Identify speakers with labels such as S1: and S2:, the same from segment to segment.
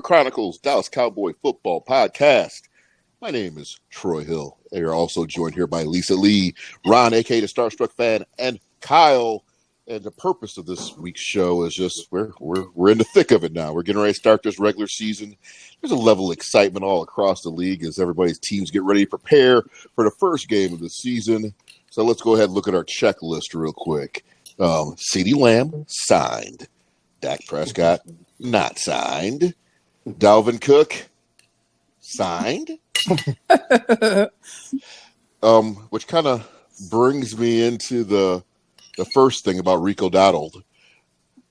S1: Chronicles, Dallas Cowboy football podcast. My name is Troy Hill. And you're also joined here by Lisa Lee, Ron, aka the Starstruck Fan, and Kyle. And the purpose of this week's show is just we're in the thick of it now. We're getting ready to start this regular season. There's a level of excitement all across the league as everybody's teams get ready to prepare for the first game of the season. So let's go ahead and look at our checklist real quick. CeeDee Lamb signed. Dak Prescott not signed. Dalvin Cook signed. Which kind of brings me into the first thing about Rico Dowdle.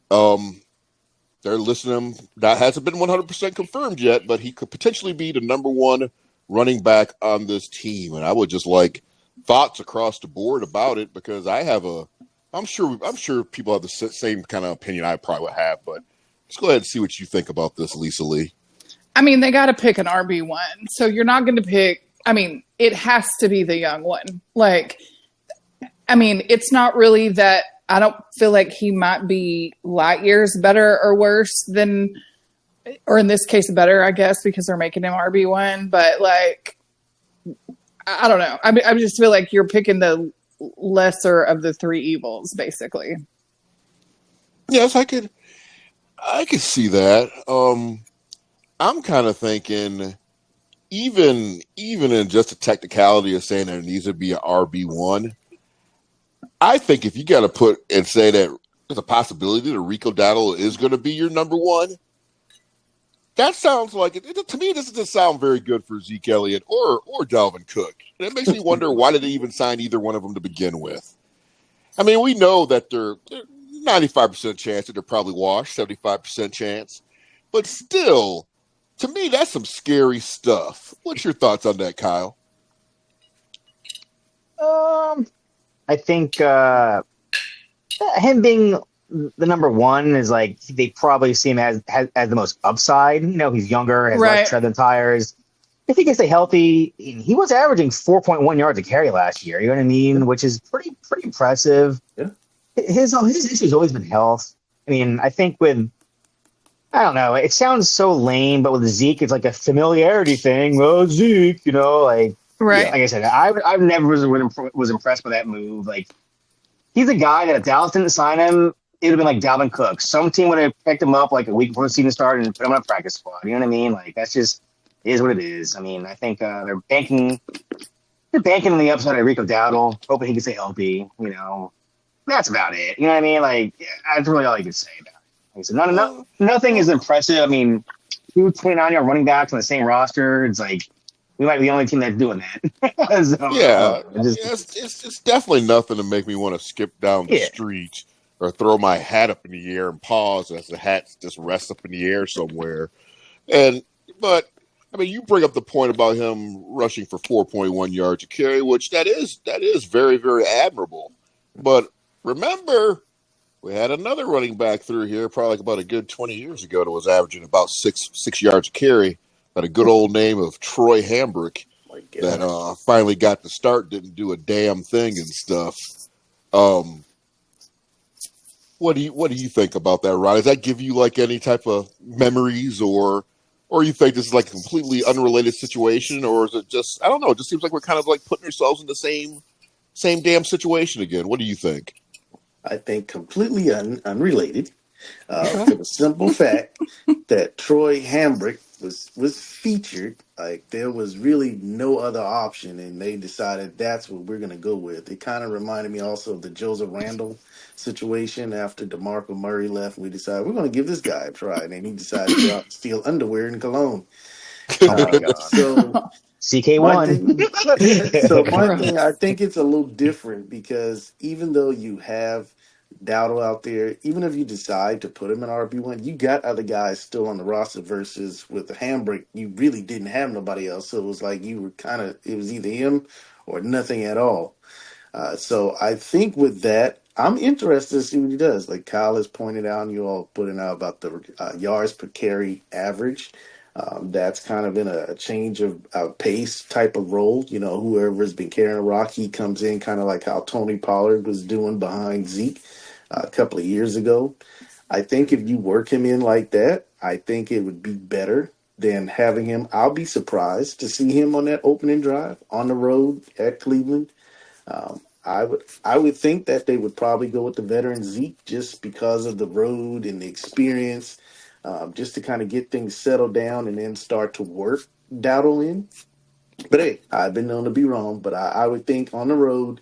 S1: They're listing him. That hasn't been 100% confirmed yet, but he could potentially be the number one running back on this team. And I would just like thoughts across the board about it because I'm sure people have the same kind of opinion I probably would have, but let's go ahead and see what you think about this, Lisa Lee.
S2: I mean, they got to pick an RB1. So you're not going to pick, it has to be the young one. It's not really that I don't feel like he might be light years better or worse than, or in this case, better, I guess, because they're making him RB1. But I don't know. I just feel like you're picking the lesser of the three evils, basically.
S1: Yes, I could see that. I'm kind of thinking, even in just the technicality of saying there needs to be an RB1, I think if you got to put and say that there's a possibility that Rico Dowdle is going to be your number one, that sounds like it. To me, this doesn't sound very good for Zeke Elliott or Dalvin Cook. And it makes me wonder why did they even sign either one of them to begin with? I mean, we know that they're 95% chance that they're probably washed, 75% chance, but still. To me, that's some scary stuff. What's your thoughts on that, Kyle?
S3: I think him being the number one is like they probably see him as the most upside. You know, he's younger, has less tread than tires. If he can stay healthy, he was averaging 4.1 yards a carry last year. You know what I mean? Which is pretty impressive. Yeah. His issue's always been health. I think I don't know. It sounds so lame, but with Zeke, it's like a familiarity thing. Oh, Zeke, right. Like I said, I never was impressed with that move. Like, he's a guy that if Dallas didn't sign him, it would have been like Dalvin Cook. Some team would have picked him up like a week before the season started and put him on a practice squad. You know what I mean? Like, that's just is what it is. I think they're banking on the upside of Rico Dowdle, hoping he can stay healthy. That's about it. You know what I mean? Like, that's really all you can say about it. So nothing is impressive. 2 29-yard running backs on the same roster. It's like we might be the only team that's doing that.
S1: It's definitely nothing to make me want to skip down the street or throw my hat up in the air and pause as the hat just rests up in the air somewhere. But you bring up the point about him rushing for 4.1 yards a carry, which that is very, very admirable. But remember, we had another running back through here, probably about a good 20 years ago, that was averaging about six yards a carry. By a good old name of Troy Hambrick that finally got the start, didn't do a damn thing and stuff. What do you think about that, Ron? Does that give you like any type of memories, or you think this is like a completely unrelated situation, or is it just I don't know? It just seems like we're kind of like putting ourselves in the same damn situation again. What do you think?
S4: I think completely unrelated for the simple fact that Troy Hambrick was featured. Like, there was really no other option, and they decided that's what we're going to go with. It kind of reminded me also of the Joseph Randle situation after DeMarco Murray left. We decided we're going to give this guy a try, and then he decided to go out and steal underwear in Cologne.
S3: So CK1.
S4: So my thing, I think it's a little different because even though you have Dowdle out there, even if you decide to put him in RB1, you got other guys still on the roster versus with the Hambrick, you really didn't have nobody else. So it was like it was either him or nothing at all. So I think with that, I'm interested to see what he does. Like Kyle has pointed out, and you all putting out about the yards per carry average. That's kind of in a change of pace type of role. Whoever's been carrying a rock, he comes in kind of like how Tony Pollard was doing behind Zeke a couple of years ago. I think if you work him in like that, I think it would be better than having him. I'll be surprised to see him on that opening drive on the road at Cleveland. I would think that they would probably go with the veteran Zeke just because of the road and the experience, just to kind of get things settled down and then start to work Dowdle in. But hey, I've been known to be wrong. But I would think on the road,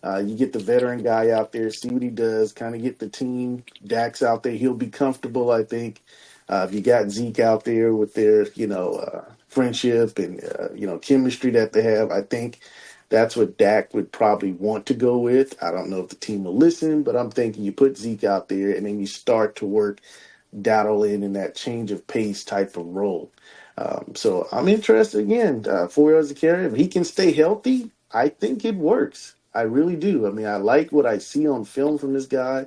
S4: you get the veteran guy out there, see what he does, kind of get the team. Dax out there, he'll be comfortable, I think. If you got Zeke out there with their, friendship and, chemistry that they have, I think that's what Dak would probably want to go with. I don't know if the team will listen, but I'm thinking you put Zeke out there and then you start to work Dowdle in that change of pace type of role. So I'm interested again. 4 yards of carry. If he can stay healthy, I think it works. I really do. I mean, I like what I see on film from this guy.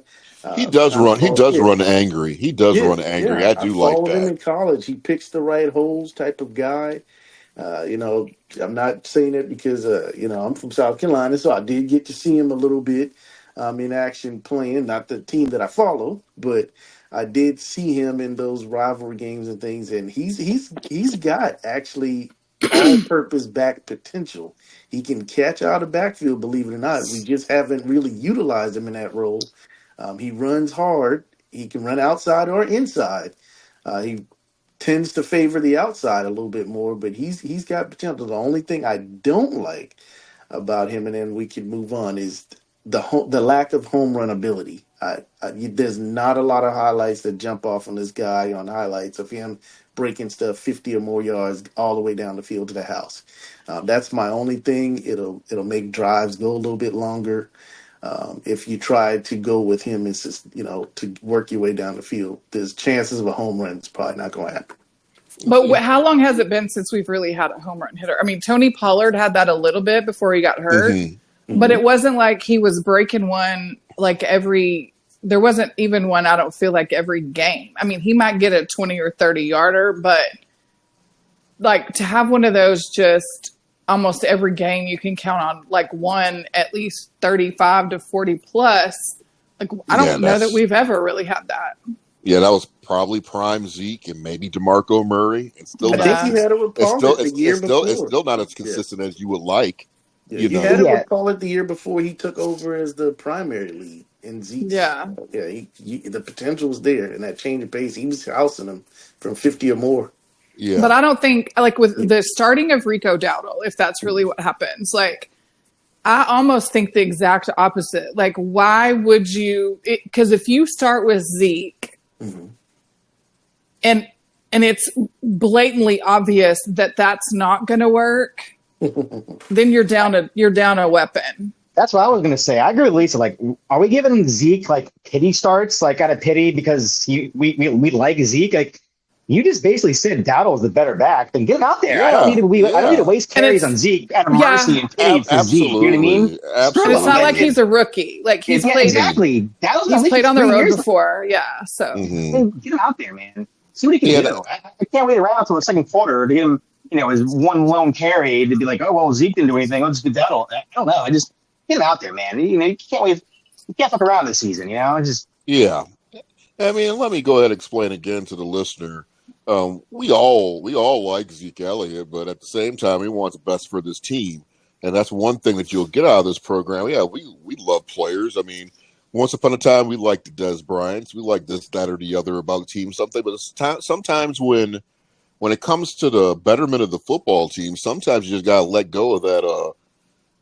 S1: He does
S4: I
S1: run. He
S4: follow,
S1: does
S4: yeah,
S1: run angry. He does
S4: yeah,
S1: run angry.
S4: yeah.
S1: I
S4: I
S1: do like
S4: followed him
S1: that.
S4: in college. He picks the right holes type of guy. You know, I'm not saying it because I'm from South Carolina, so I did get to see him a little bit in action playing. Not the team that I follow, but I did see him in those rivalry games and things, and he's got actually all-purpose back potential. He can catch out of backfield, believe it or not. We just haven't really utilized him in that role. He runs hard. He can run outside or inside. He tends to favor the outside a little bit more, but he's got potential. The only thing I don't like about him, and then we can move on, is the lack of home run ability. There's not a lot of highlights that jump off on this guy on highlights of him breaking stuff 50 or more yards all the way down the field to the house. That's my only thing. It'll make drives go a little bit longer. If you try to go with him, it's just, to work your way down the field, there's chances of a home run. It's probably not going to happen.
S2: But how long has it been since we've really had a home run hitter? I mean, Tony Pollard had that a little bit before he got hurt, but it wasn't like he was breaking one like there wasn't even one, I don't feel like, every game. I mean, he might get a 20 or 30 yarder, but like to have one of those just almost every game, you can count on like one at least 35 to 40 plus. Like, I
S1: Yeah,
S2: don't know that we've ever really had that.
S1: yeah, that was probably prime Zeke and maybe DeMarco Murray. It's still
S4: I
S1: not.
S4: think
S2: Yeah.
S4: he had it with
S1: It's still.
S4: Pollard the year
S1: It's
S4: before.
S1: still not as
S4: Yeah.
S1: consistent as you would like.
S4: Yeah,
S1: You
S4: he had
S1: know.
S4: it
S3: Yeah,
S4: with Pollard the year before he took over as the primary lead in Zeke's.
S2: Yeah.
S4: Yeah, the potential was there, and that change of pace, he was housing them from 50 or more.
S2: But
S1: Yeah.
S2: I don't think, like, with the starting of Rico Dowdle, if that's really what happens, like, I almost think the exact opposite. Like, why would you? Because if you start with Zeke,
S4: Mm-hmm.
S2: and it's blatantly obvious that that's not going to work, then you're down a weapon.
S3: that's what I was gonna say. I agree with Lisa. Like, are we giving Zeke like pity starts, like out of pity because we like Zeke? Like, you just basically said Dowdle's the better back. Then get him out there.
S1: Yeah.
S3: I don't need to
S1: Yeah.
S3: waste
S2: And
S3: carries
S2: it's,
S3: on Zeke out of mercy
S2: yeah,
S3: and pity for Zeke. You know what I mean?
S1: Absolutely.
S3: Screw
S2: and it's
S3: him.
S2: not like
S1: Absolutely.
S2: he's a rookie. Like,
S3: Yeah, exactly. Dowdle's been in
S2: he's
S3: the league
S2: played
S3: for
S2: on the
S3: 3
S2: road
S3: years.
S2: before. Yeah. So,
S3: Get him out there, man. See what he can
S1: Yeah.
S3: do. I can't wait around until the second quarter to give him, his one lone carry to be like, oh well, Zeke didn't do anything. Let's do Dowdle. I don't know. I just get him out there, man. You can't wait. You can't fuck around this season. Just
S1: Yeah. I mean, let me go ahead and explain again to the listener. We all like Zeke Elliott, but at the same time, we want the best for this team, and that's one thing that you'll get out of this program. Yeah, we love players. I mean, once upon a time, we liked the Des Bryants. We like this, that, or the other about team something. But sometimes when it comes to the betterment of the football team, sometimes you just gotta let go of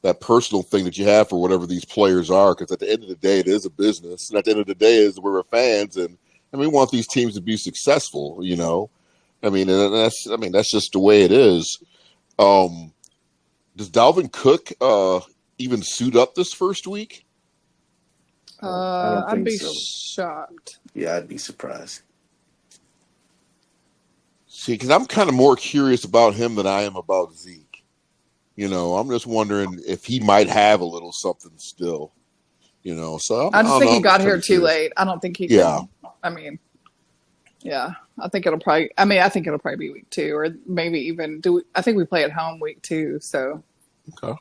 S1: that personal thing that you have for whatever these players are. Because at the end of the day, it is a business, and at the end of the day, we're fans, and we want these teams to be successful. I mean, and that's just the way it is. Um, does Dalvin Cook even suit up this first week?
S4: I don't
S2: I'd
S4: think
S2: be
S4: so.
S2: shocked.
S4: Yeah, I'd be surprised.
S1: See, because I'm kind of more curious about him than I am about Zeke. I'm just wondering if he might have a little something still. So
S2: I just
S1: don't
S2: think
S1: know,
S2: he
S1: I'm
S2: got
S1: just
S2: here
S1: kinda
S2: too
S1: curious.
S2: late. I don't think he
S1: Yeah.
S2: could. I mean, yeah, I think it'll probably be week 2, or maybe even I think we play at home week 2. So
S1: Okay.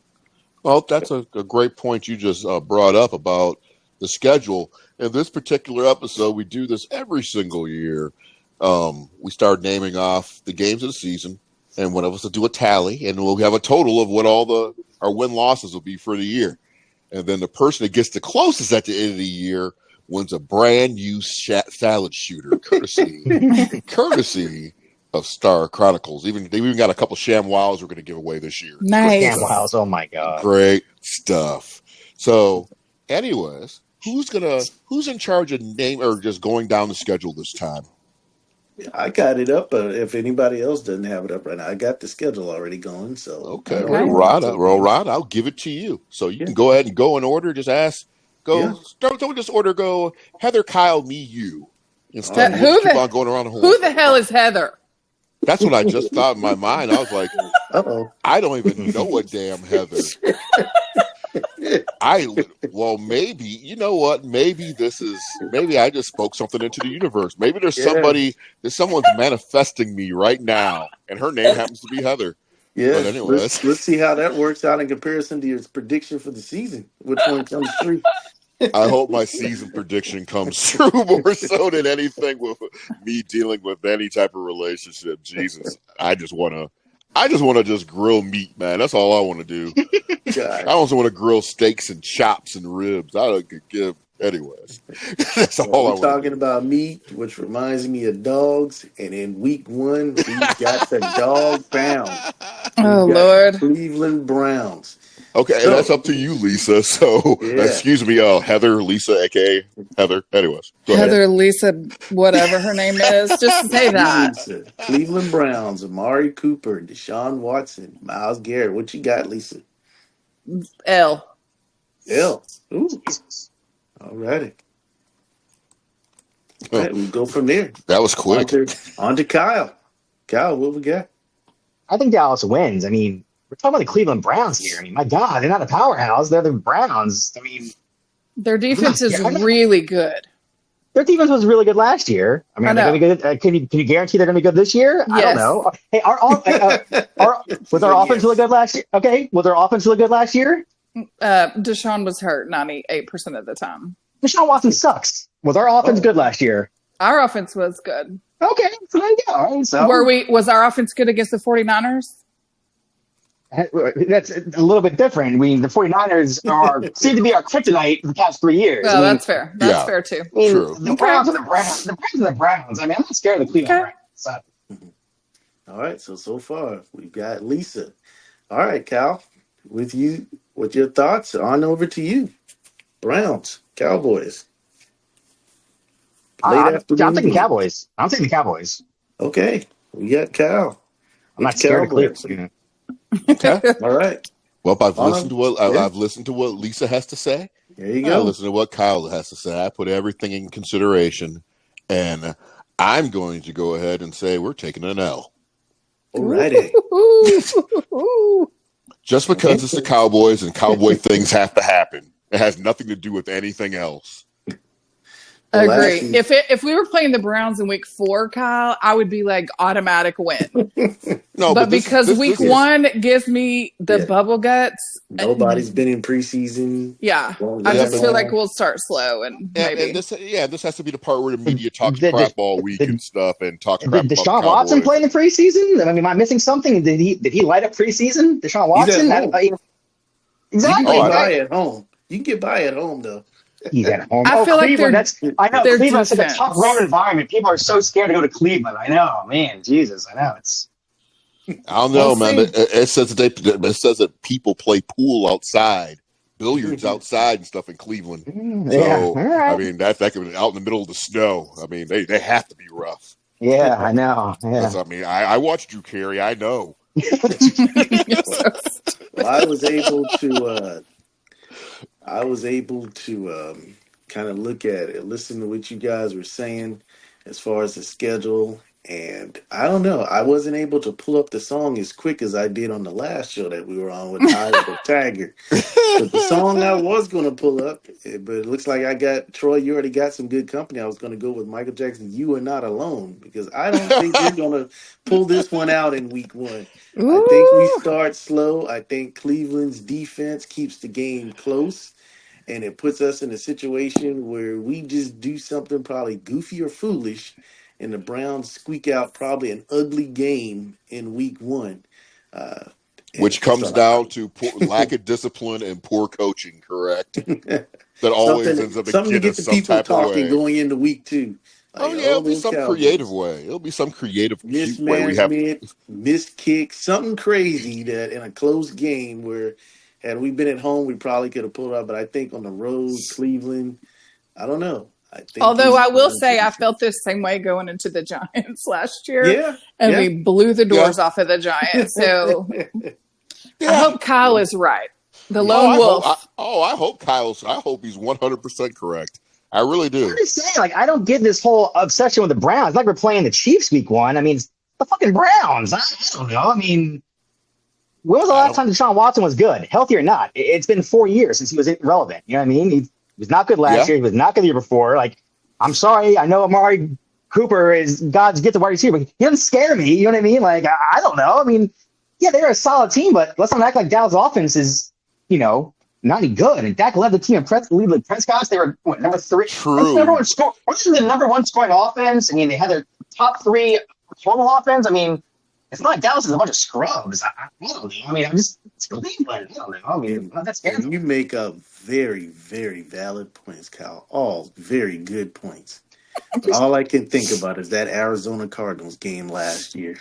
S1: Well, that's a great point you just brought up about the schedule. In this particular episode, we do this every single year. We start naming off the games of the season, and one of us will do a tally, and we'll have a total of what all our win losses will be for the year. And then the person that gets the closest at the end of the year wins a brand new salad shooter, courtesy of Star Chronicles. They even got a couple ShamWows we're going to give away this year.
S2: Nice.
S3: ShamWows, oh my god,
S1: great stuff. So, anyways, who's in charge of name or just going down the schedule this time?
S4: I got it up, but if anybody else doesn't have it up right now, I got the schedule already going. So
S1: okay. Rod, I'll give it to you. So you can go ahead and go in order. Just ask. Don't just order. Go Heather, Kyle, me, you. Instead, keep on going around the horn.
S2: Who the hell is Heather?
S1: That's what I just thought in my mind. I was like, I don't even know a damn Heather. Maybe, you know what? Maybe I just spoke something into the universe. Maybe there's someone's manifesting me right now, and her name happens to be Heather.
S4: Yeah. But anyways, let's see how that works out in comparison to your prediction for the season. Which one comes through?
S1: I hope my season prediction comes true more so than anything with me dealing with any type of relationship. Jesus, I just want to just grill meat, man. That's all I want to do. I also want to grill steaks and chops and ribs. I don't give. Anyways, that's all I want.
S4: We're talking about meat, which reminds me of dogs. And in week 1, we got the dog pound.
S2: Oh Lord,
S4: Cleveland Browns.
S1: Okay, and that's up to you, Lisa. So, excuse me, Heather, Lisa, aka Heather. Anyways, go
S2: Heather,
S1: ahead.
S2: Lisa, whatever her name is, just say that.
S4: Lisa, Cleveland Browns, Amari Cooper, Deshaun Watson, Myles Garrett. What you got, Lisa?
S2: L.
S4: Ooh. All righty. All right, we'll go from there.
S1: That was quick.
S4: On to Kyle. Kyle, what we got?
S3: I think Dallas wins. I mean, we're talking about the Cleveland Browns here. I mean, my God, they're not a powerhouse. They're the Browns. I mean,
S2: their defense is really good.
S3: Their defense was really good last year. I mean, they're going to be good. Can you guarantee they're going to be good this year?
S2: Yes.
S3: I don't know. Hey, was our offense really good last year? Okay, was our offense really good last year?
S2: Deshaun was hurt 98% of the time.
S3: Deshaun Watson sucks. Was our offense good last year?
S2: Our offense was good.
S3: Okay, so there you go. All right, so
S2: was our offense good against the 49ers?
S3: That's a little bit different. I mean, the 49ers seem to be our kryptonite for the past 3 years.
S2: Well, that's fair. That's fair too.
S3: I mean, true. The Browns are the Browns. The Browns are the Browns. I mean, I'm not scared of the Cleveland Browns. So.
S4: All right, so far we've got Lisa. All right, Cal, with your thoughts, on over to you. Browns, Cowboys.
S3: I'm taking the Cowboys. I'm taking the Cowboys.
S4: Okay, we got Cal.
S3: I'm not scared of Cleveland.
S1: Okay.
S4: All right.
S1: Well, I've listened to what Lisa has to say.
S4: There you go.
S1: I listened to what Kyle has to say. I put everything in consideration, and I'm going to go ahead and say we're taking an L.
S4: All righty.
S1: Just because it's the Cowboys and Cowboy things have to happen. It has nothing to do with anything else.
S2: I agree. If we were playing the Browns in week 4, Kyle, I would be like automatic win.
S1: No,
S2: but because week 1 gives me the bubble guts.
S4: Nobody's been in preseason.
S2: Yeah, I just feel like we'll start slow and maybe.
S1: And this has to be the part where the media talks crap all week and stuff and talk crap.
S3: Did Deshaun Watson play in the preseason? I mean, am I missing something? Did he light up preseason? Deshaun Watson? Exactly.
S4: You can get by at home. You can get by at home though.
S3: He's at home.
S2: I feel like
S3: I know Cleveland's such a tough road environment. People are so scared to go to Cleveland. I know, man. Jesus, I know it's.
S1: I don't know, man. It says that people play pool outside, billiards outside, and stuff in Cleveland. So right. I mean, that could be out in the middle of the snow. I mean, they have to be rough.
S3: Yeah, I know. Yeah.
S1: I mean, I watched Drew Carey. I know.
S4: Well, I was able to kind of look at it, listen to what you guys were saying as far as the schedule. And I don't know, I wasn't able to pull up the song as quick as I did on the last show that we were on with Tyler the Tiger. But the song I was going to pull up, but it looks like I got, Troy, you already got some good company. I was going to go with Michael Jackson, You Are Not Alone, because I don't think you're going to pull this one out in week 1. Ooh. I think we start slow. I think Cleveland's defense keeps the game close. and it puts us in a situation where we just do something probably goofy or foolish, and the Browns squeak out probably an ugly game in week one. Uh,
S1: Which
S4: to
S1: comes
S4: start our
S1: down
S4: bye
S1: to lack of discipline and poor coaching, correct?
S4: week.
S1: That always
S4: something
S1: ends up
S4: something to
S1: getting
S4: get
S1: us
S4: the
S1: some
S4: people
S1: type of
S4: talking
S1: way.
S4: going into week two.
S1: Oh
S4: Like,
S1: yeah,
S4: oh,
S1: it'll be
S4: those
S1: some creative
S4: Cowboys.
S1: way. It'll be some creative, cute way. We have
S4: Mismanagement, missed kicks, something crazy that in a close game where had we been at home, we probably could have pulled out. But I think on the road, Cleveland, I don't know. I think
S2: Although
S4: it's
S2: I will
S4: going to
S2: say
S4: be
S2: I
S4: true.
S2: felt this same way going into the Giants last year,
S4: Yeah,
S2: and
S4: yeah.
S2: we blew the
S1: yeah,
S2: doors off of the Giants. So I
S1: yeah.
S2: hope Kyle is right. The
S4: Yeah.
S1: Oh,
S2: lone wolf.
S1: I hope Kyle's. I hope he's 100% correct. I really
S3: I'm
S1: do.
S3: just saying, like, I don't get this whole obsession with the Browns. Like we're playing the Chiefs week one. I mean, it's the fucking Browns. I don't know. I mean, when was the
S1: I
S3: last
S1: don't.
S3: time Deshaun Watson was good, healthy or not? It's been 4 years since he was irrelevant. You know what I mean? He was not good last
S1: Yeah,
S3: year. He was not good the year before. Like, I'm sorry. I know Amari Cooper is God's gift to wide receiver, but he doesn't scare me. You know what I mean? Like, I don't know. I mean, yeah, they're a solid team, but let's not act like Dallas offense is, not any good. And Dak led the team in lead with Prescott. They were what, number three. What's the number
S1: true.
S3: one score? What's the number one scoring offense? I mean, they had their top three total offense. I mean, it's not like Dallas is a bunch of scrubs. I don't know. I mean, I'm just it's Cleveland. I don't know. I mean,
S4: And
S3: that's
S4: and
S3: scary.
S4: you make up very, very valid points, Kyle. All very good points. But all I can think about is that Arizona Cardinals game last year.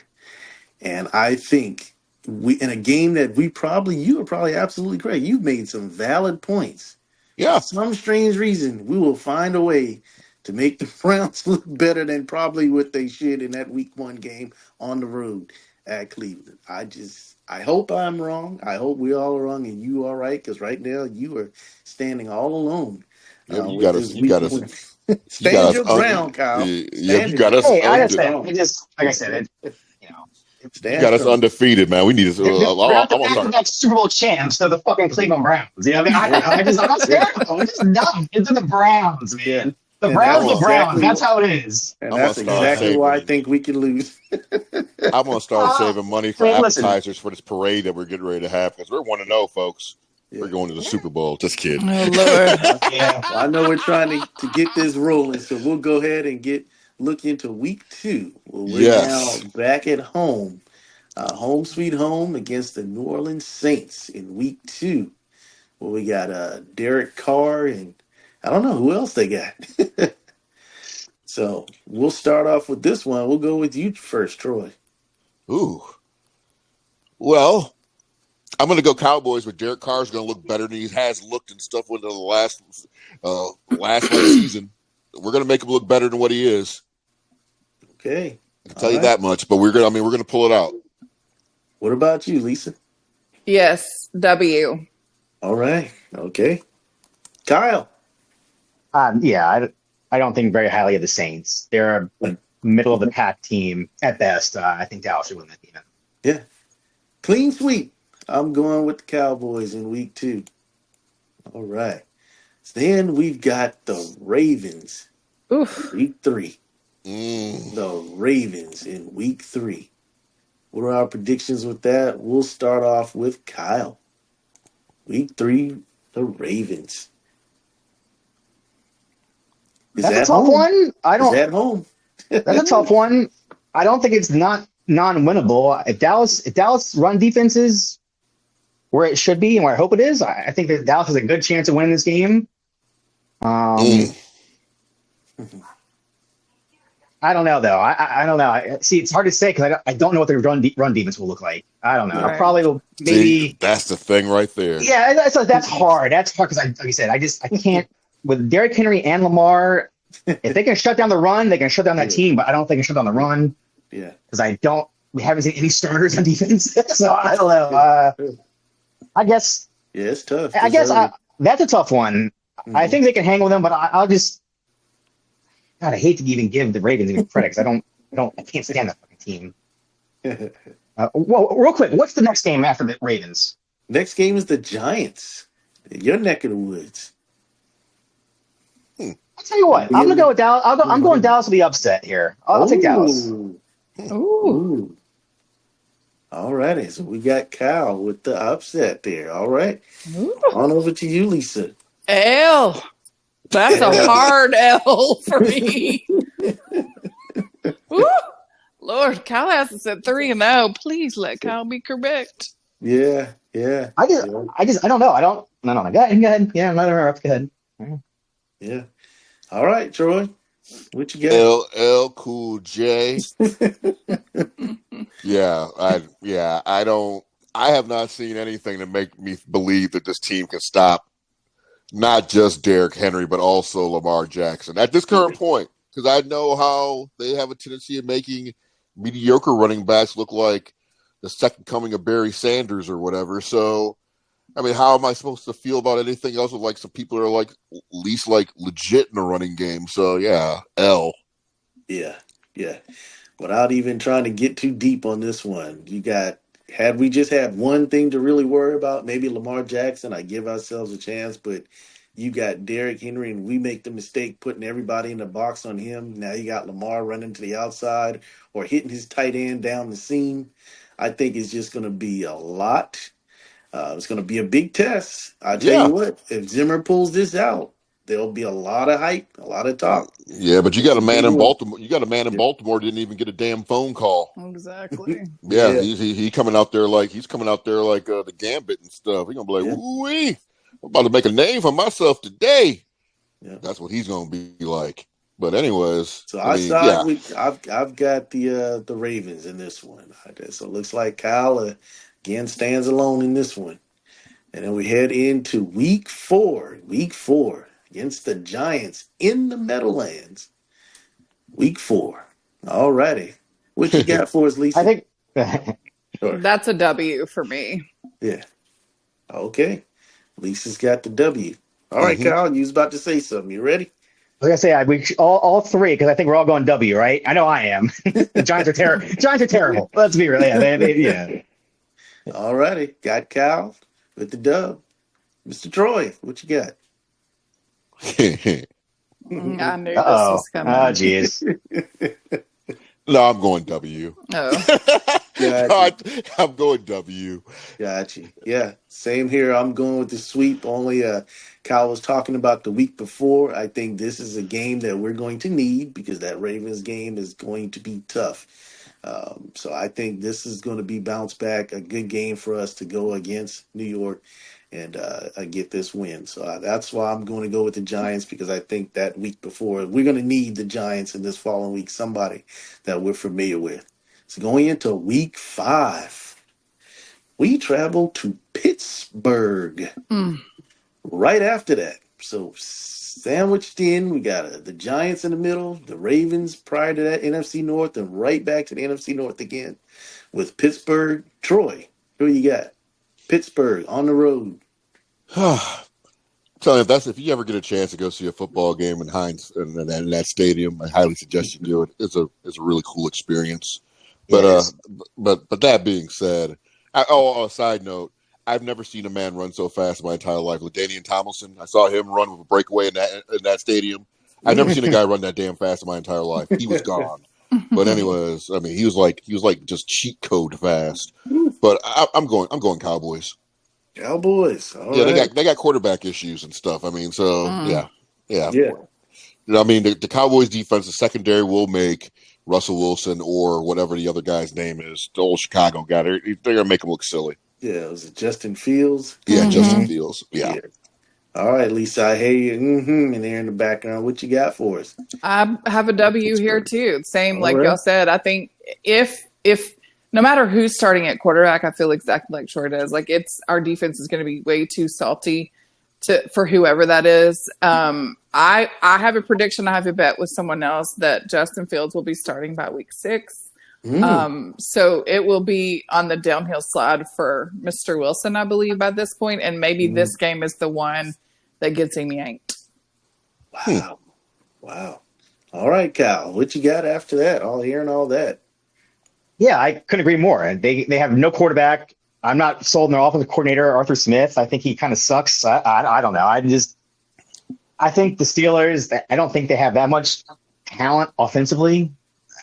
S4: And I think we in a game that you are probably absolutely correct. You've made some valid points. For
S1: Yeah,
S4: some strange reason, we will find a way to make the Browns look better than probably what they should in that week one game on the road at Cleveland. I hope I'm wrong. I hope we all are wrong and you are right, because right now you are standing all alone
S1: yeah.
S4: with this
S1: You
S4: week
S1: got us.
S4: one.
S1: You got
S4: Stand
S1: us.
S4: your ground, Kyle.
S1: Yeah,
S4: Stand
S1: you
S4: it.
S1: got us
S3: Hey, I
S4: Stand
S3: understand.
S4: strong.
S3: It just like I said, you know,
S1: You
S4: Stand
S1: got us
S4: strong.
S1: undefeated, man. We need to.
S3: they're not the
S1: I'm gonna start.
S3: back-to-back Super Bowl champs. They're the fucking Cleveland Browns. You know, what I mean, I'm not scared of them. I'm just dumb. It's the Browns,
S4: Yeah.
S3: man. The
S4: And
S1: I'm
S3: Browns,
S4: that's
S3: the
S1: gonna.
S3: Browns.
S4: exactly
S3: That's
S4: what
S3: how it is.
S4: and
S1: I'm gonna
S4: that's
S1: start
S4: exactly why I
S1: saving.
S4: think we can lose.
S1: I'm gonna start saving money
S3: I
S1: for
S3: mean, listen.
S1: appetizers for this parade that we're getting ready to have because we're 1-0, folks. We're
S4: Yeah.
S1: going to the Super Bowl. Just kidding.
S2: Oh Lord.
S3: Yeah.
S4: Well, I know we're trying to get this rolling, so we'll go ahead and look into week two. Well, we're now
S1: Yes.
S4: back at home, home sweet home against the New Orleans Saints in week two. Well, we got Derek Carr and I don't know who else they got. So we'll start off with this one. We'll go with you first, Troy.
S1: Ooh. Well, I'm gonna go Cowboys, but Derek Carr's gonna look better than he has looked and stuff within the last like season. We're gonna make him look better than what he is.
S4: Okay.
S1: I can
S4: All
S1: tell you
S4: right.
S1: that much. But we're gonna. I mean, we're gonna pull it out.
S4: What about you, Lisa?
S2: Yes, W.
S4: All right. Okay. Kyle.
S3: Yeah, I don't think very highly of the Saints. They're a middle of the pack team at best. I think Dallas should win that game.
S4: Yeah. Clean sweep. I'm going with the Cowboys in week two. All right. Then we've got the Ravens in
S2: Oof.
S4: week three.
S1: Mm.
S4: The Ravens in week three. What are our predictions with that? We'll start off with Kyle. Week three, the Ravens. Is
S3: That's a
S4: at
S3: tough
S4: home.
S3: one.
S4: Is at home.
S3: That's a tough one. I don't think it's not non-winnable. If Dallas run defense is where it should be and where I hope it is, I think that Dallas has a good chance of winning this game.
S1: Mm.
S3: I don't know though. I don't know. See, it's hard to say because I don't know what their run defense will look like. I don't know. I
S2: Right.
S3: probably will
S1: See,
S3: maybe.
S1: that's the thing right there.
S3: Yeah, that's hard. That's hard because like I said, I can't with Derrick Henry and Lamar. If they can shut down the run, they can shut down that team. But I don't think they can shut down the run
S4: Yeah.
S3: because we haven't seen any starters on defense. So I don't know. I guess
S4: Yeah, it's tough.
S3: that's a tough one. I
S4: Mhm.
S3: think they can hang with them, but I'll just. God, I hate to even give the Ravens any credit because I can't stand that fucking team. Well, real quick, what's the next game after the Ravens?
S4: Next game is the Giants. Your neck of the woods.
S3: I'll tell you what, I'm gonna go with Dallas. I'm going Dallas with the upset here. I'll take Dallas.
S4: Ooh.
S2: Ooh.
S4: Ooh. All righty. So we got Kyle with the upset there. All right.
S2: Ooh.
S4: On over to you, Lisa.
S2: L. That's a hard L for me. Woo! Lord, Kyle has us at 3-0. Please let Kyle be correct.
S4: Yeah.
S3: I don't know. I don't. No. Go ahead. Yeah, I'm not interrupt. Go ahead.
S4: Yeah. All right, Troy. What you got?
S1: LL Cool J. I don't. I have not seen anything to make me believe that this team can stop not just Derrick Henry but also Lamar Jackson at this current point. Because I know how they have a tendency of making mediocre running backs look like the second coming of Barry Sanders or whatever. So, I mean, how am I supposed to feel about anything else with like some people are like at least like legit in a running game? So yeah, L.
S4: Yeah. Without even trying to get too deep on this one, had we just had one thing to really worry about, maybe Lamar Jackson, I give ourselves a chance, but you got Derrick Henry and we make the mistake putting everybody in the box on him. Now you got Lamar running to the outside or hitting his tight end down the seam. I think it's just going to be a lot. It's going to be a big test. I tell you
S1: Yeah.
S4: what, if Zimmer pulls this out, there'll be a lot of hype, a lot of talk.
S1: Yeah, but you
S4: It's
S1: got
S4: a
S1: a man
S4: big
S1: in
S4: one.
S1: Baltimore. You got a man in Baltimore didn't even get a damn phone call.
S2: Exactly.
S1: Yeah,
S4: Yeah.
S1: he coming out there like the Gambit and stuff. He's gonna be like,
S4: Yeah.
S1: "Woo-wee, I'm about to make a name for myself today."
S4: Yeah.
S1: That's what he's gonna be like. But anyways,
S4: So
S1: I
S4: I
S1: mean,
S4: side
S1: yeah,
S4: with I've got the Ravens in this one. So it looks like Kyle again stands alone in this one. And then we head into week four. Week four against the Giants in the Meadowlands. Week four. All righty. What you got for us,
S3: I
S4: Lisa?
S3: think.
S4: Sure.
S2: That's a W for me.
S4: Yeah. Okay. Lisa's got the W. All right,
S1: hmm
S4: Kyle, you was about to say something. You ready?
S3: I was gonna say we all three because I think we're all going W, right? I know I am. The Giants are terrible. Giants are terrible. Let's be real. Yeah, yeah.
S4: All righty. Got Kyle with the dub. Mr. Troy, what you got?
S2: I knew this
S3: Oh.
S2: was coming.
S3: Geez.
S1: No, I'm going W.
S2: Oh.
S4: Gotcha.
S1: I'm going W.
S4: Gotcha. Yeah, same here. I'm going with the sweep. Only Kyle was talking about the week before. I think this is a game that we're going to need because that Ravens game is going to be tough. So I think this is going to be bounce back, a good game for us to go against New York and get this win. So that's why I'm going to go with the Giants because I think that week before we're going to need the Giants in this following week, somebody that we're familiar with. So going into week 5, we travel to Pittsburgh
S2: Mm.
S4: right after that. So sandwiched in, we got the Giants in the middle, the Ravens prior to that NFC North, and right back to the NFC North again with Pittsburgh. Troy, who you got? Pittsburgh on the road.
S1: Tell you, if you ever get a chance to go see a football game in Heinz in that stadium, I highly suggest you do it. It's a really cool experience. But
S3: Yes.
S1: but that being said, a side note, I've never seen a man run so fast in my entire life. LaDainian Tomlinson, I saw him run with a breakaway in that stadium. I've never seen a guy run that damn fast in my entire life. He was gone. But anyways, I mean, he was like just cheat code fast. But I'm going Cowboys.
S4: Cowboys. All
S1: Yeah,
S4: right.
S1: they got quarterback issues and stuff. I mean, so
S2: Mm.
S1: yeah.
S4: Yeah.
S1: I mean, the Cowboys defense, the secondary will make Russell Wilson or whatever the other guy's name is, the old Chicago guy. They're gonna make him look silly.
S4: Yeah. Was it Justin Fields?
S1: Yeah, Justin
S2: Mm-hmm.
S1: Fields. Yeah.
S4: Yeah. All right, Lisa. I hear you. In there in the background. What you got for us?
S2: I have a W here
S4: Pittsburgh.
S2: too. Same
S4: All
S2: like
S4: right.
S2: y'all said. I think if no matter who's starting at quarterback, I feel exactly like Troy does. Like our defense is going to be way too salty for whoever that is. I have a prediction. I have a bet with someone else that Justin Fields will be starting by week 6. So it will be on the downhill slide for Mr. Wilson, I believe, by this point, and maybe this game is the one that gets him yanked.
S4: Wow. Wow. All right, Kyle. What you got after that? All hearing all that.
S3: Yeah, I couldn't agree more. And they have no quarterback. I'm not sold on their offensive coordinator, Arthur Smith. I think he kind of sucks. I don't know. I think the Steelers, I don't think they have that much talent offensively.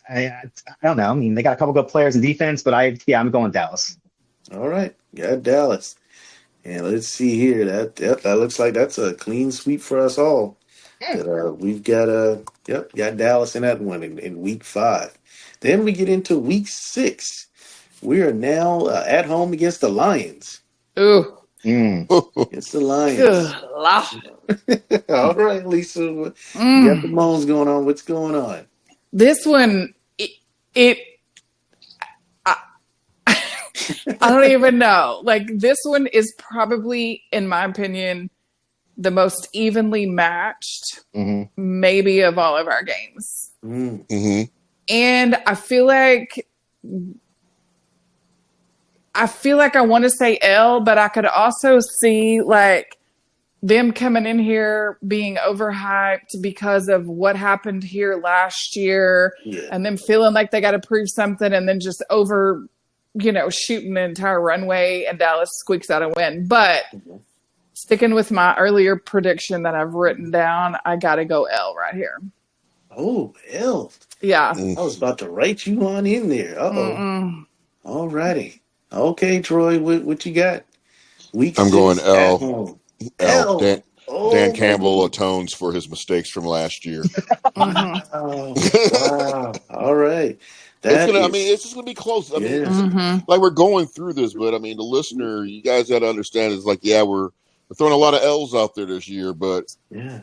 S3: I don't know. I mean, they got a couple good players in defense, but I'm going Dallas.
S4: All right. Got Dallas. And let's see here. That looks like that's a clean sweep for us all.
S3: Yeah.
S4: That we've got got Dallas in that one in week 5. Then we get into week 6. We are now at home against the Lions.
S2: Ooh.
S4: It's the Lions.
S2: Good Lord.
S4: All right, Lisa. You got the
S2: Mm.
S4: moans going on. What's going on?
S2: This one, I don't even know. Like, this one is probably, in my opinion, the most evenly matched, maybe, of all of our games.
S1: Mm-hmm.
S2: And I feel like I want to say L, but I could also see like them coming in here being overhyped because of what happened here last year, and them feeling like they got to prove something, and then just shooting the entire runway, and Dallas squeaks out a win. But sticking with my earlier prediction that I've written down, I got to go L right here.
S4: Oh, L.
S2: Yeah.
S4: I was about to write you on in there. Uh-oh. All righty. Okay, Troy, what you got? Week
S1: I'm
S4: 6
S1: going L.
S4: at home.
S1: L.
S4: L.
S1: Dan Campbell atones for his mistakes from last year.
S4: Wow. Wow. All right.
S1: It's just gonna be close. I mean, like we're going through this, but I mean, the listener, you guys got to understand, is like, yeah, we're throwing a lot of L's out there this year, but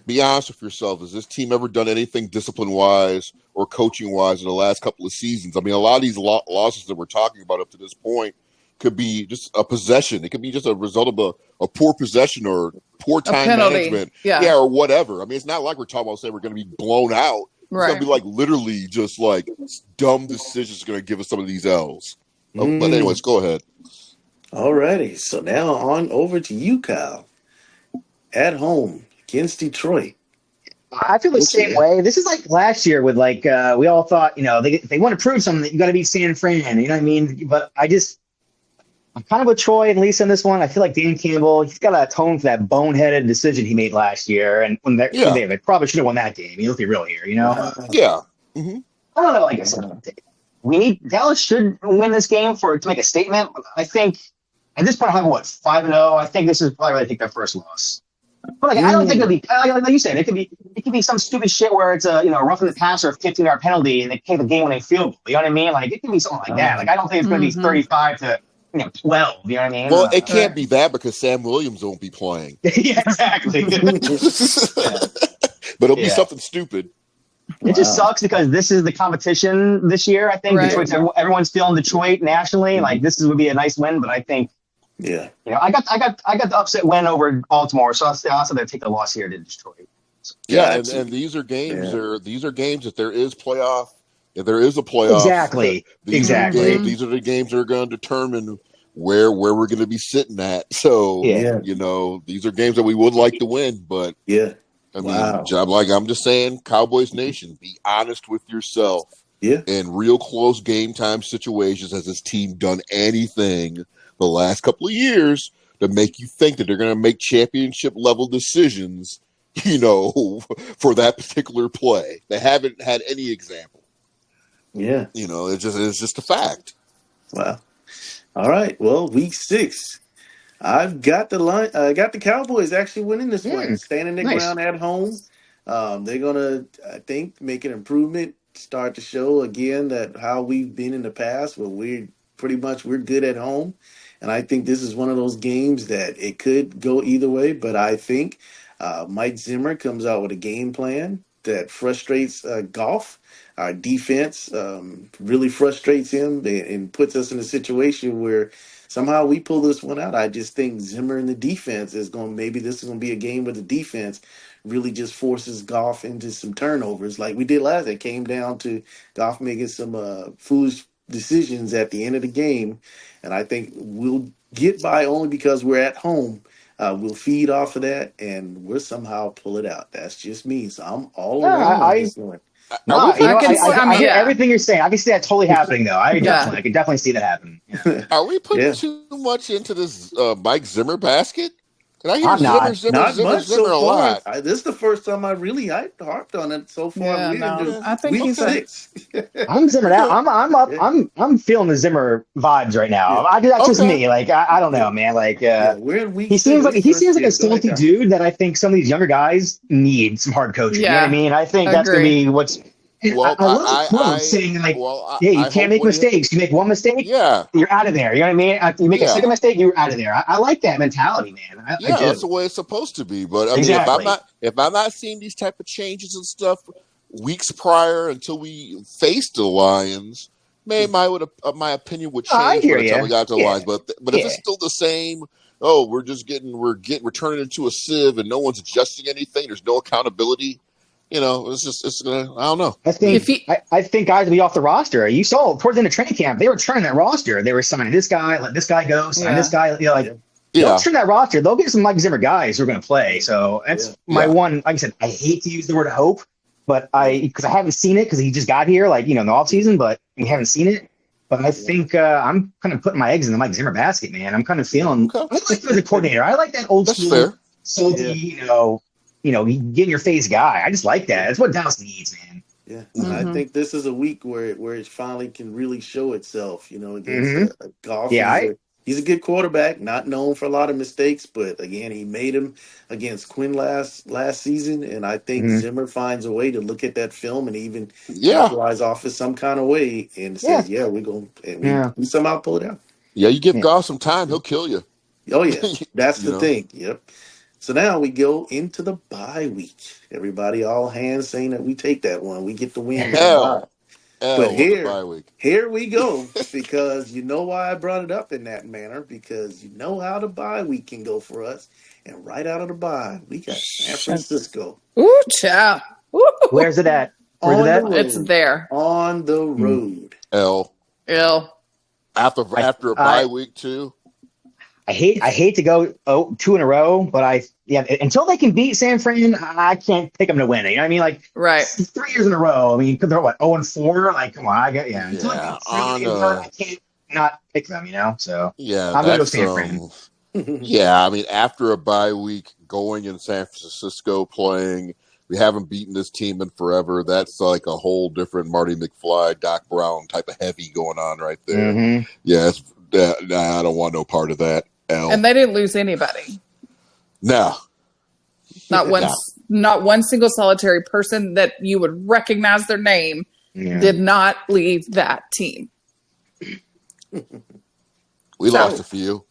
S1: be honest with yourself. Has this team ever done anything discipline wise or coaching wise in the last couple of seasons? I mean, a lot of these losses that we're talking about up to this point could be just a possession. It could be just a result of a poor possession or poor time management, or whatever. I mean, it's not like we're talking about saying we're going to be blown out. It's going to be like literally just like dumb decisions going to give us some of these L's. But anyways, go ahead.
S4: All righty. So now on over to you, Kyle. At home against Detroit.
S3: I feel the same way. This is like last year with like we all thought, they want to prove something, you got to beat San Fran. You know what I mean? But I'm kind of with Troy and Lisa in this one. I feel like Dan Campbell, he's got to atone for that boneheaded decision he made last year. And when they probably should have won that game. Let's be real here,
S1: Yeah. Mm-hmm.
S3: I don't know. Like I said, Dallas should win this game to make a statement. I think at this point, I have 5-0. I think this is probably where they take their first loss. But I don't think it'll be like you said. It could be some stupid shit where it's a roughing the passer, a 15-yard penalty, and they take the game when they field goal. You know what I mean? Like it could be something like that. Like I don't think it's going to be 35 to 12. You know what I mean?
S1: Well, it can't be that because Sam Williams won't be playing.
S3: Yeah, exactly.
S1: But it'll be something stupid.
S3: It just sucks because this is the competition this year. I think everyone's feeling Detroit nationally. Like this would be a nice win, but I think.
S4: Yeah,
S3: I got the upset win over Baltimore, so I'll say they take the loss here to Detroit.
S1: And these are games. These are games. If there is a playoff,
S3: exactly.
S1: These are the games that are going to determine where we're going to be sitting at. So these are games that we would like to win, but I mean, I'm just saying, Cowboys Nation, be honest with yourself.
S4: Yeah,
S1: in real close game time situations, has this team done anything the last couple of years to make you think that they're going to make championship level decisions, for that particular play? They haven't had any example.
S4: Yeah.
S1: It's just a fact.
S4: Wow. All right. Well, week 6. I've got the Cowboys actually winning this one, standing their ground at home. They're gonna, I think, make an improvement, start to show again that how we've been in the past, where we're good at home. And I think this is one of those games that it could go either way. But I think Mike Zimmer comes out with a game plan that frustrates Goff. Our defense really frustrates him and puts us in a situation where somehow we pull this one out. I just think Zimmer and the defense maybe this is going to be a game where the defense really just forces Goff into some turnovers like we did last. It came down to Goff making some foolish decisions at the end of the game. And I think we'll get by only because we're at home. We'll feed off of that, and we'll somehow pull it out. That's just me. So I'm all around on this one.
S3: Everything you're saying, I can see that totally happening, though. I can definitely see that happening. Yeah.
S1: Are we putting too much into this Mike Zimmer basket? And I hear
S3: I'm not.
S4: Not much so
S1: Zimmer a
S4: far.
S1: lot.
S4: This is the first time I really harped on it so far.
S2: Yeah,
S4: We're
S2: no.
S4: into
S1: Yeah.
S2: I think
S4: week
S2: he's
S1: Okay.
S4: 6.
S3: I'm Zimmered out.
S1: Okay.
S3: I'm up.
S4: Yeah,
S3: I'm feeling the Zimmer vibes right
S4: yeah,
S3: now. That's just
S1: Okay.
S3: me. Like I don't
S4: yeah,
S3: know, man. Like
S4: yeah. We're in week
S3: he seems
S4: 6.
S3: like
S4: Yeah,
S3: a
S4: go ahead,
S3: salty
S4: Kyle.
S3: dude that I think some of these younger guys need some hard coaching. You know what I
S2: yeah,
S3: mean? I think that's gonna
S2: agree.
S3: be what's. And
S1: Well,
S3: I love the quote saying like, "Yeah, you
S1: I
S3: can't
S1: hope
S3: make
S1: when he,
S3: mistakes. You make one mistake,
S1: yeah,
S3: you're out of there." You know what I mean? You make a
S1: yeah,
S3: second mistake, you're out of there. I like that mentality, man. I
S1: yeah. That's the
S3: do.
S1: way it's supposed to be. But I mean,
S3: Exactly.
S1: if I'm not seeing these type of changes and stuff weeks prior until we faced the Lions, my opinion would
S3: I
S1: change by
S3: hear
S1: the time we
S3: you.
S1: got to the Lions.
S3: Yeah.
S1: But if it's
S3: Yeah.
S1: still the same, oh, we're turning into a sieve and no one's adjusting anything. There's no accountability. It's gonna. I don't know.
S3: I
S1: I mean,
S2: If
S3: think
S2: he,
S3: I think guys will be off the roster. You saw towards the end of training camp, they were turning that roster. They were signing this guy, let this guy go, sign this
S2: yeah,
S3: guy.
S4: Yeah,
S3: They'll
S1: yeah,
S3: turn that roster. They'll get some Mike Zimmer guys who are going to play. So
S4: yeah,
S3: that's my
S1: yeah.
S3: one. Like I said, I hate to use the word hope, but
S4: yeah,
S3: because I haven't seen it because he just got here, like in the off season, but we haven't seen it. But I
S4: yeah,
S3: think I'm kind of putting my eggs in the Mike Zimmer basket, man. I'm kind of feeling.
S1: Okay,
S3: I like him as a coordinator. I like that old
S1: that's
S3: school,
S1: fair.
S3: salty,
S4: yeah.
S3: get in your face guy. I just like that. That's what Dallas needs, man.
S4: Yeah, and I
S2: hmm
S4: think this is a week where it finally can really show itself. Against
S3: Hmm.
S4: a golf.
S3: Yeah,
S4: He's a good quarterback, not known for a lot of mistakes, but again, he made them against Quinn last season, and I think
S3: mhm.
S4: Zimmer finds a way to look at that film and even
S1: Yeah,
S4: capitalize off it some kind of way and
S3: Yeah,
S4: says, "Yeah, we're going," and
S3: yeah,
S4: we somehow pull it out.
S1: yeah. You give
S3: yeah.
S1: Goff some time, he'll kill you.
S4: Oh yeah, that's
S1: you
S4: the
S1: know.
S4: thing. Yep. So now we go into the bye week. Everybody, all hands saying that we take that one. We get the win with the bye.
S1: L
S4: But
S1: L with the bye week.
S4: here we go, because you know why I brought it up in that manner, because you know how the bye week can go for us. And right out of the bye, we got San Francisco
S2: ooh, child, ooh,
S3: Where's it at? Where's it
S4: on the
S3: at?
S2: it's
S4: road.
S2: there.
S4: On the
S3: Hmm.
S4: road.
S1: L
S2: Ill.
S3: I
S1: after a bye
S3: I
S1: week too.
S3: I hate to go 2 in a row, but until they can beat San Fran, I can't pick them to win it. You know what I mean? Like
S2: Right.
S3: 3 years in a row. I mean, they're what 0-4. Like, come on, Until I
S1: Yeah,
S3: can really get hurt, I can't not pick them. So
S1: yeah,
S3: I'm gonna go
S1: that's
S3: San Fran.
S1: yeah. I mean, after a bye week, going in San Francisco playing, we haven't beaten this team in forever. That's like a whole different Marty McFly, Doc Brown type of heavy going on right there.
S3: Mm-hmm.
S1: Yeah, I don't want no part of that.
S2: And they didn't lose anybody.
S1: No,
S2: Not one,
S1: no.
S2: not one single solitary person that you would recognize their name
S3: Yeah.
S2: did not leave that team.
S1: We
S2: So,
S1: lost a few.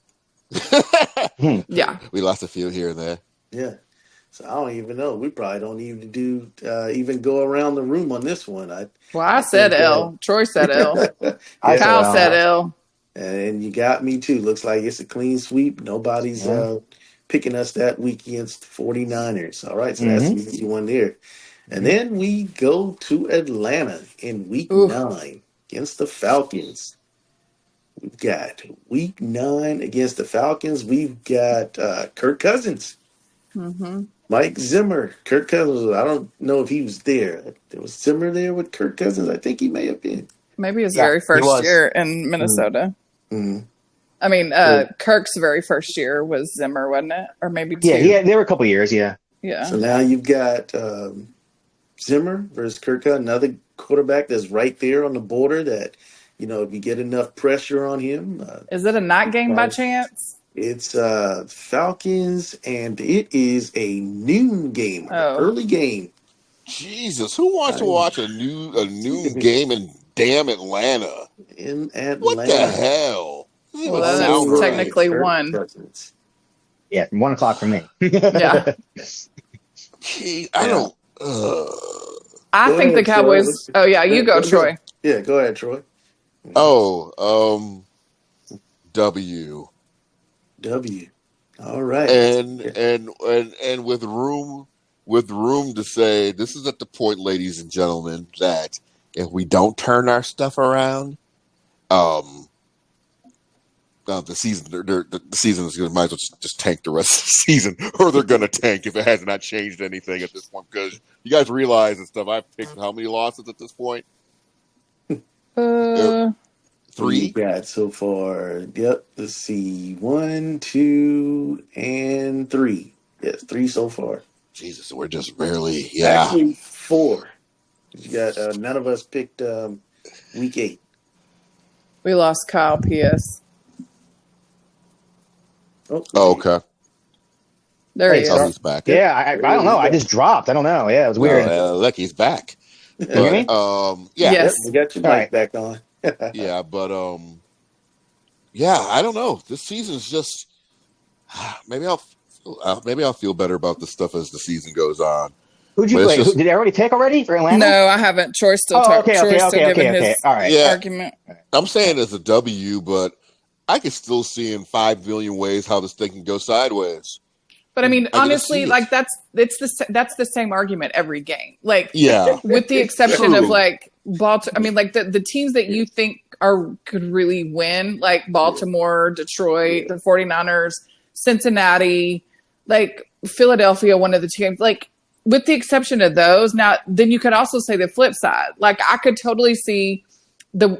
S2: yeah.
S1: We lost a few here and there.
S4: Yeah. So I don't even know. We probably don't even go around the room on this one.
S2: Well, I
S4: I
S2: said
S4: think
S2: L. Troy said L.
S3: I
S4: yeah,
S3: said,
S2: Kyle said L.
S4: and you got me too. Looks like it's a clean sweep. Nobody's
S3: yeah.
S4: picking us that week against the 49ers. All right, so that's
S3: Mm-hmm.
S4: the easy one there. And then we go to Atlanta in week
S2: Ooh.
S4: 9 against the Falcons. We've got week 9 against the Falcons. We've got Kirk Cousins,
S2: Mm-hmm.
S4: Mike Zimmer, Kirk Cousins. I don't know if he was there. There was Zimmer there with Kirk Cousins. I think he may have been.
S2: Maybe his
S3: Yeah,
S2: very
S3: he
S2: first
S3: was.
S2: year in Minnesota.
S4: Mm-hmm.
S2: I mean,
S4: So,
S2: Kirk's very first year was Zimmer, wasn't it? Or maybe
S3: Yeah,
S2: 2.
S3: there were a couple years. Yeah.
S2: Yeah.
S4: so now you've got Zimmer versus Kirk Cousins, another quarterback that's right there on the border that, if you get enough pressure on him.
S2: Is it a night game by chance?
S4: It's Falcons, and it is a noon game, or
S2: Oh.
S4: early game.
S1: Jesus, who wants to
S4: I-
S1: watch a noon game in damn Atlanta?
S4: in
S1: What the
S4: Atlanta.
S1: hell? Doesn't
S2: Well,
S1: even
S2: then
S1: sound
S2: it's
S1: right.
S2: technically
S4: Kirk
S2: 1.
S4: Cousins.
S3: Yeah, 1 o'clock for me.
S2: Yeah.
S1: Gee, I
S4: Yeah.
S1: don't.
S2: I
S4: Go
S2: think the
S4: ahead, Troy.
S2: Cowboys. Oh, yeah, you go, Troy.
S4: Yeah, go ahead, Troy.
S1: Oh, W.
S4: W. All right.
S1: And with room to say, this is at the point, ladies and gentlemen, that if we don't turn our stuff around, the season is going to might as well just tank the rest of the season, or they're going to tank if it has not changed anything at this point. Because you guys realize and stuff, I've picked how many losses at this point?
S2: Uh,
S4: What you
S1: 3.
S4: got so far? Yep. Let's see. 1, 2, and 3. Yes, 3 so far.
S1: Jesus, we're just barely. Yeah.
S4: Actually, 4. You got none of us picked week 8.
S2: We lost Kyle P.S.
S4: Oh,
S1: Oh,
S4: okay.
S1: okay.
S2: There
S3: Hey,
S2: he
S1: Oh,
S2: is.
S1: he's back.
S3: Yeah, I don't know. I just dropped. I don't know. Yeah, it was weird.
S1: Look, he's back.
S3: Can you hear
S1: But
S3: me?
S1: yeah,
S2: Yes.
S4: Yep, we got your
S3: All
S4: mic
S3: right.
S4: back on.
S1: yeah, but yeah, I don't know. This season's just maybe I'll feel better about this stuff as the season goes on.
S3: Who'd you
S1: But it's
S3: play?
S1: just
S3: Did everybody pick already for Atlanta?
S2: No, I haven't. Troy's still
S3: Oh, okay, okay,
S2: Troy's still
S3: okay,
S2: giving
S3: okay,
S2: his
S3: okay. All right.
S1: yeah.
S2: argument.
S1: I'm saying it's a W, but I could still see in 5 million ways how this thing can go sideways.
S2: But I mean,
S1: I can just
S2: honestly,
S1: see
S2: like
S1: it.
S2: that's the same argument every game. Like,
S1: Yeah,
S2: with the exception of
S1: true.
S2: like Baltimore. I mean, like the teams that you think could really win, like Baltimore, Detroit, the 49ers, Cincinnati, like Philadelphia, one of the teams. Like, with the exception of those, now then you could also say the flip side. Like, I could totally see the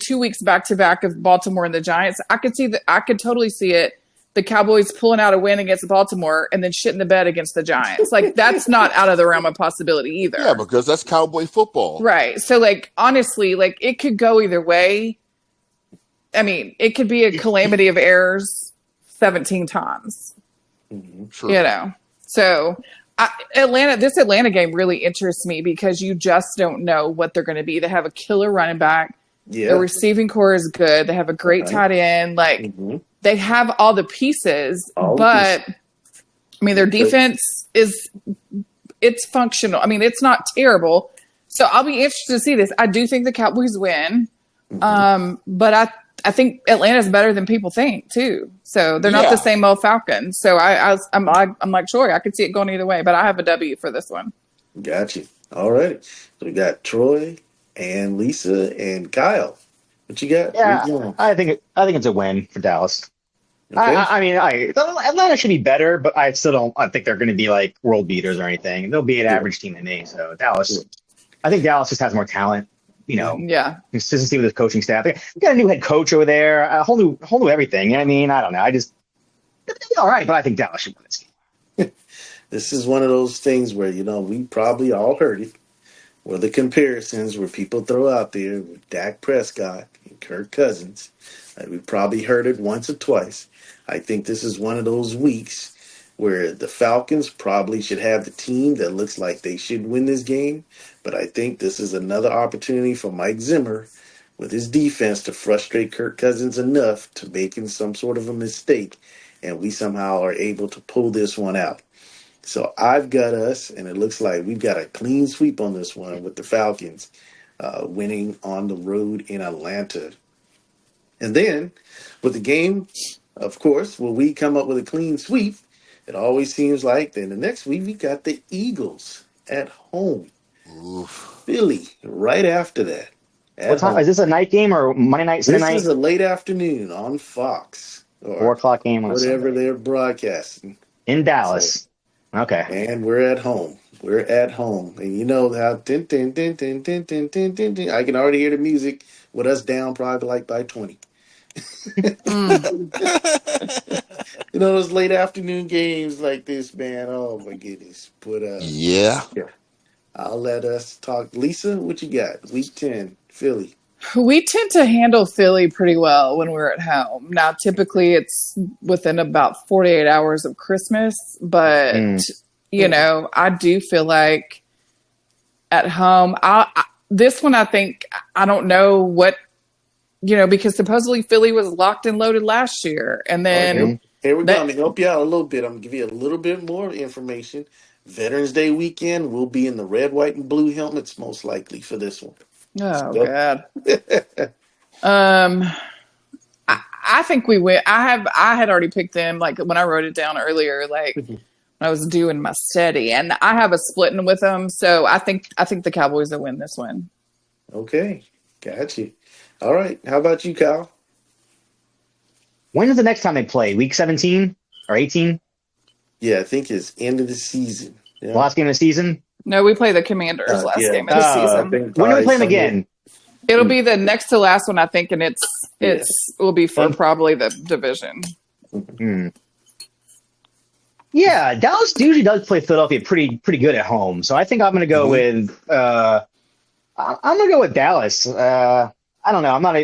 S2: 2 weeks back to back of Baltimore and the Giants. I could totally see it. The Cowboys pulling out a win against Baltimore and then shitting the bed against the Giants. Like, that's not out of the realm of possibility either.
S1: Yeah, because that's Cowboy football.
S2: Right. So, like, honestly, like, it could go either way. I mean, it could be a calamity of errors 17 times,
S1: True.
S2: you know? So, this Atlanta game really interests me because you just don't know what they're going to be. They have a killer running back.
S4: Yeah.
S2: The receiving core is good. They have a great tight end. Like, they have all the pieces, but I mean, their defense it's functional. I mean, it's not terrible. So I'll be interested to see this. I do think the Cowboys win. But I think Atlanta's better than people think too. So they're not the same old Falcons. So I'm like Troy. I could see it going either way, but I have a W for this one.
S4: Got you. All right. So we got Troy and Lisa and Kyle. What you got?
S3: Yeah, I think it's a win for Dallas.
S4: Okay.
S3: I mean, Atlanta should be better, but I still don't. I think they're going to be like world beaters or anything. They'll be an average team to me. So Dallas, I think Dallas just has more talent. You know, consistency with his coaching staff. They got a new head coach over there, a whole new everything. You know what I mean, I don't know. They'll be all right, but I think Dallas should win this game.
S4: This is one of those things where, we probably all heard it, where the comparisons where people throw out there with Dak Prescott and Kirk Cousins. We probably heard it once or twice. I think this is one of those weeks where the Falcons probably should have the team that looks like they should win this game. But I think this is another opportunity for Mike Zimmer with his defense to frustrate Kirk Cousins enough to making some sort of a mistake. And we somehow are able to pull this one out. So I've got us, and it looks like we've got a clean sweep on this one with the Falcons winning on the road in Atlanta. And then with the game, of course, will we come up with a clean sweep? It always seems like then the next week we got the Eagles at home.
S1: Oof.
S4: Philly right after that.
S3: What time is this? A night game or Monday night? Sunday night?
S4: This is a late afternoon on Fox. Or
S3: 4:00 game on
S4: whatever
S3: Sunday.
S4: they're broadcasting.
S3: In Dallas.
S4: So,
S3: okay.
S4: and we're at home. We're at home. And you know how tin, tin, tin, tin, tin, tin, tin, tin, tin. I can already hear the music with us down probably like by 20. Those late afternoon games like this, man. Oh my goodness. But
S1: yeah.
S4: I'll let us talk. Lisa, what you got? Week 10, Philly.
S2: We tend to handle Philly pretty well when we're at home. Now, typically it's within about 48 hours of Christmas, but I do feel like at home, this one, I think, I don't know what, because supposedly Philly was locked and loaded last year. And then
S4: here we go. I'm going to help you out a little bit. I'm going to give you a little bit more information. Veterans Day weekend, we'll be in the red, white, and blue helmets most likely for this one.
S2: Oh, God. I think we win. I had already picked them, like, when I wrote it down earlier, like, when I was doing my study. And I have a splitting with them, so I think the Cowboys will win this one.
S4: Okay. Got you. All right. How about you, Kyle?
S3: When is the next time they play? Week 17 or 18?
S4: Yeah, I think it's end of the season. Yeah.
S3: Last game of the season?
S2: No, we play the Commanders last game of the season.
S3: When do we play them again?
S2: It'll be the next to last one, I think, and it's will be for probably the division.
S3: Mm. Yeah, Dallas usually does play Philadelphia pretty good at home, so I think I'm going to go with I'm going to go with Dallas. I don't know. I'm not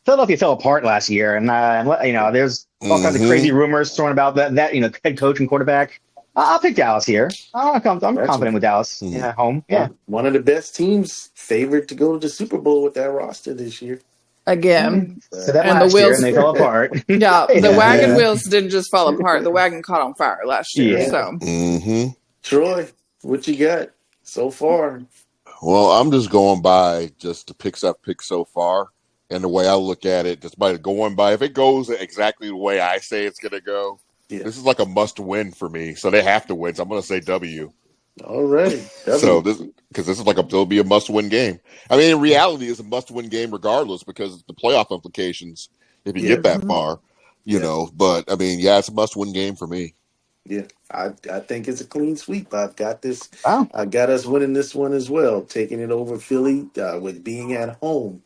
S3: Philadelphia fell apart last year, and there's all kinds of crazy rumors thrown about that head coach and quarterback. I'll pick Dallas here. I'm confident with Dallas at home. Yeah,
S4: one of the best teams favored to go to the Super Bowl with that roster this year.
S2: Again,
S3: so that
S2: and the
S3: last year,
S2: wheels
S3: and they fell apart.
S2: Yeah, the wagon wheels didn't just fall apart. The wagon caught on fire last year.
S3: Yeah.
S2: So,
S4: Troy, what you got so far?
S1: Well, I'm just going by just the picks I've picked so far. And the way I look at it, just by going by, if it goes exactly the way I say it's going to go, this is like a must-win for me. So they have to win. So I'm going to say W.
S4: All right.
S1: So because this is it'll be a must-win game. I mean, in reality, it's a must-win game regardless because of the playoff implications if you get that far, you know. But I mean, it's a must-win game for me.
S4: Yeah, I think it's a clean sweep. I've got this.
S3: Wow.
S4: I got us winning this one as well, taking it over Philly with being at home.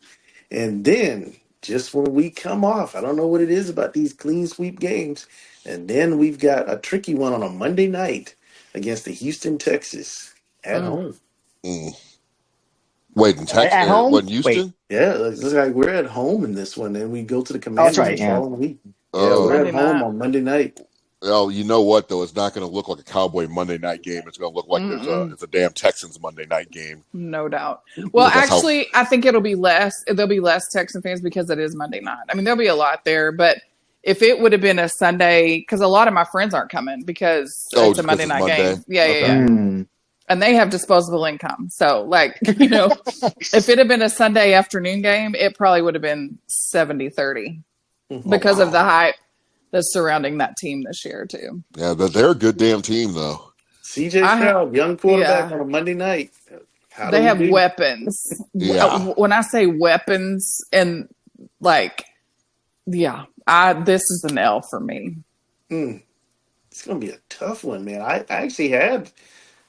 S4: And then just when we come off, I don't know what it is about these clean sweep games. And then we've got a tricky one on a Monday night against the Houston Texas at home.
S1: Wait, in Texas?
S3: At home?
S1: What, in Houston?
S3: Wait.
S4: Yeah, it looks like we're at home in this one. And we go to the Commanders
S3: that's right,
S4: the following week.
S1: Oh.
S4: We're at home on Monday night.
S1: Well, you know what, though? It's not going to look like a Cowboy Monday night game. It's going to look like it's a damn Texans Monday night game.
S2: No doubt. Well, actually, I think it'll be less. There'll be less Texan fans because it is Monday night. I mean, there'll be a lot there, but if it would have been a Sunday, because a lot of my friends aren't coming because it's a Monday night game. Yeah. And they have disposable income. So, if it had been a Sunday afternoon game, it probably would have been 70-30 because of the hype that's surrounding that team this year, too.
S1: Yeah, but they're a good damn team, though.
S4: CJ Stroud, young quarterback on a Monday night.
S2: They have weapons.
S1: Yeah.
S2: When I say weapons, and this is an L for me.
S4: It's going to be a tough one, man. I actually had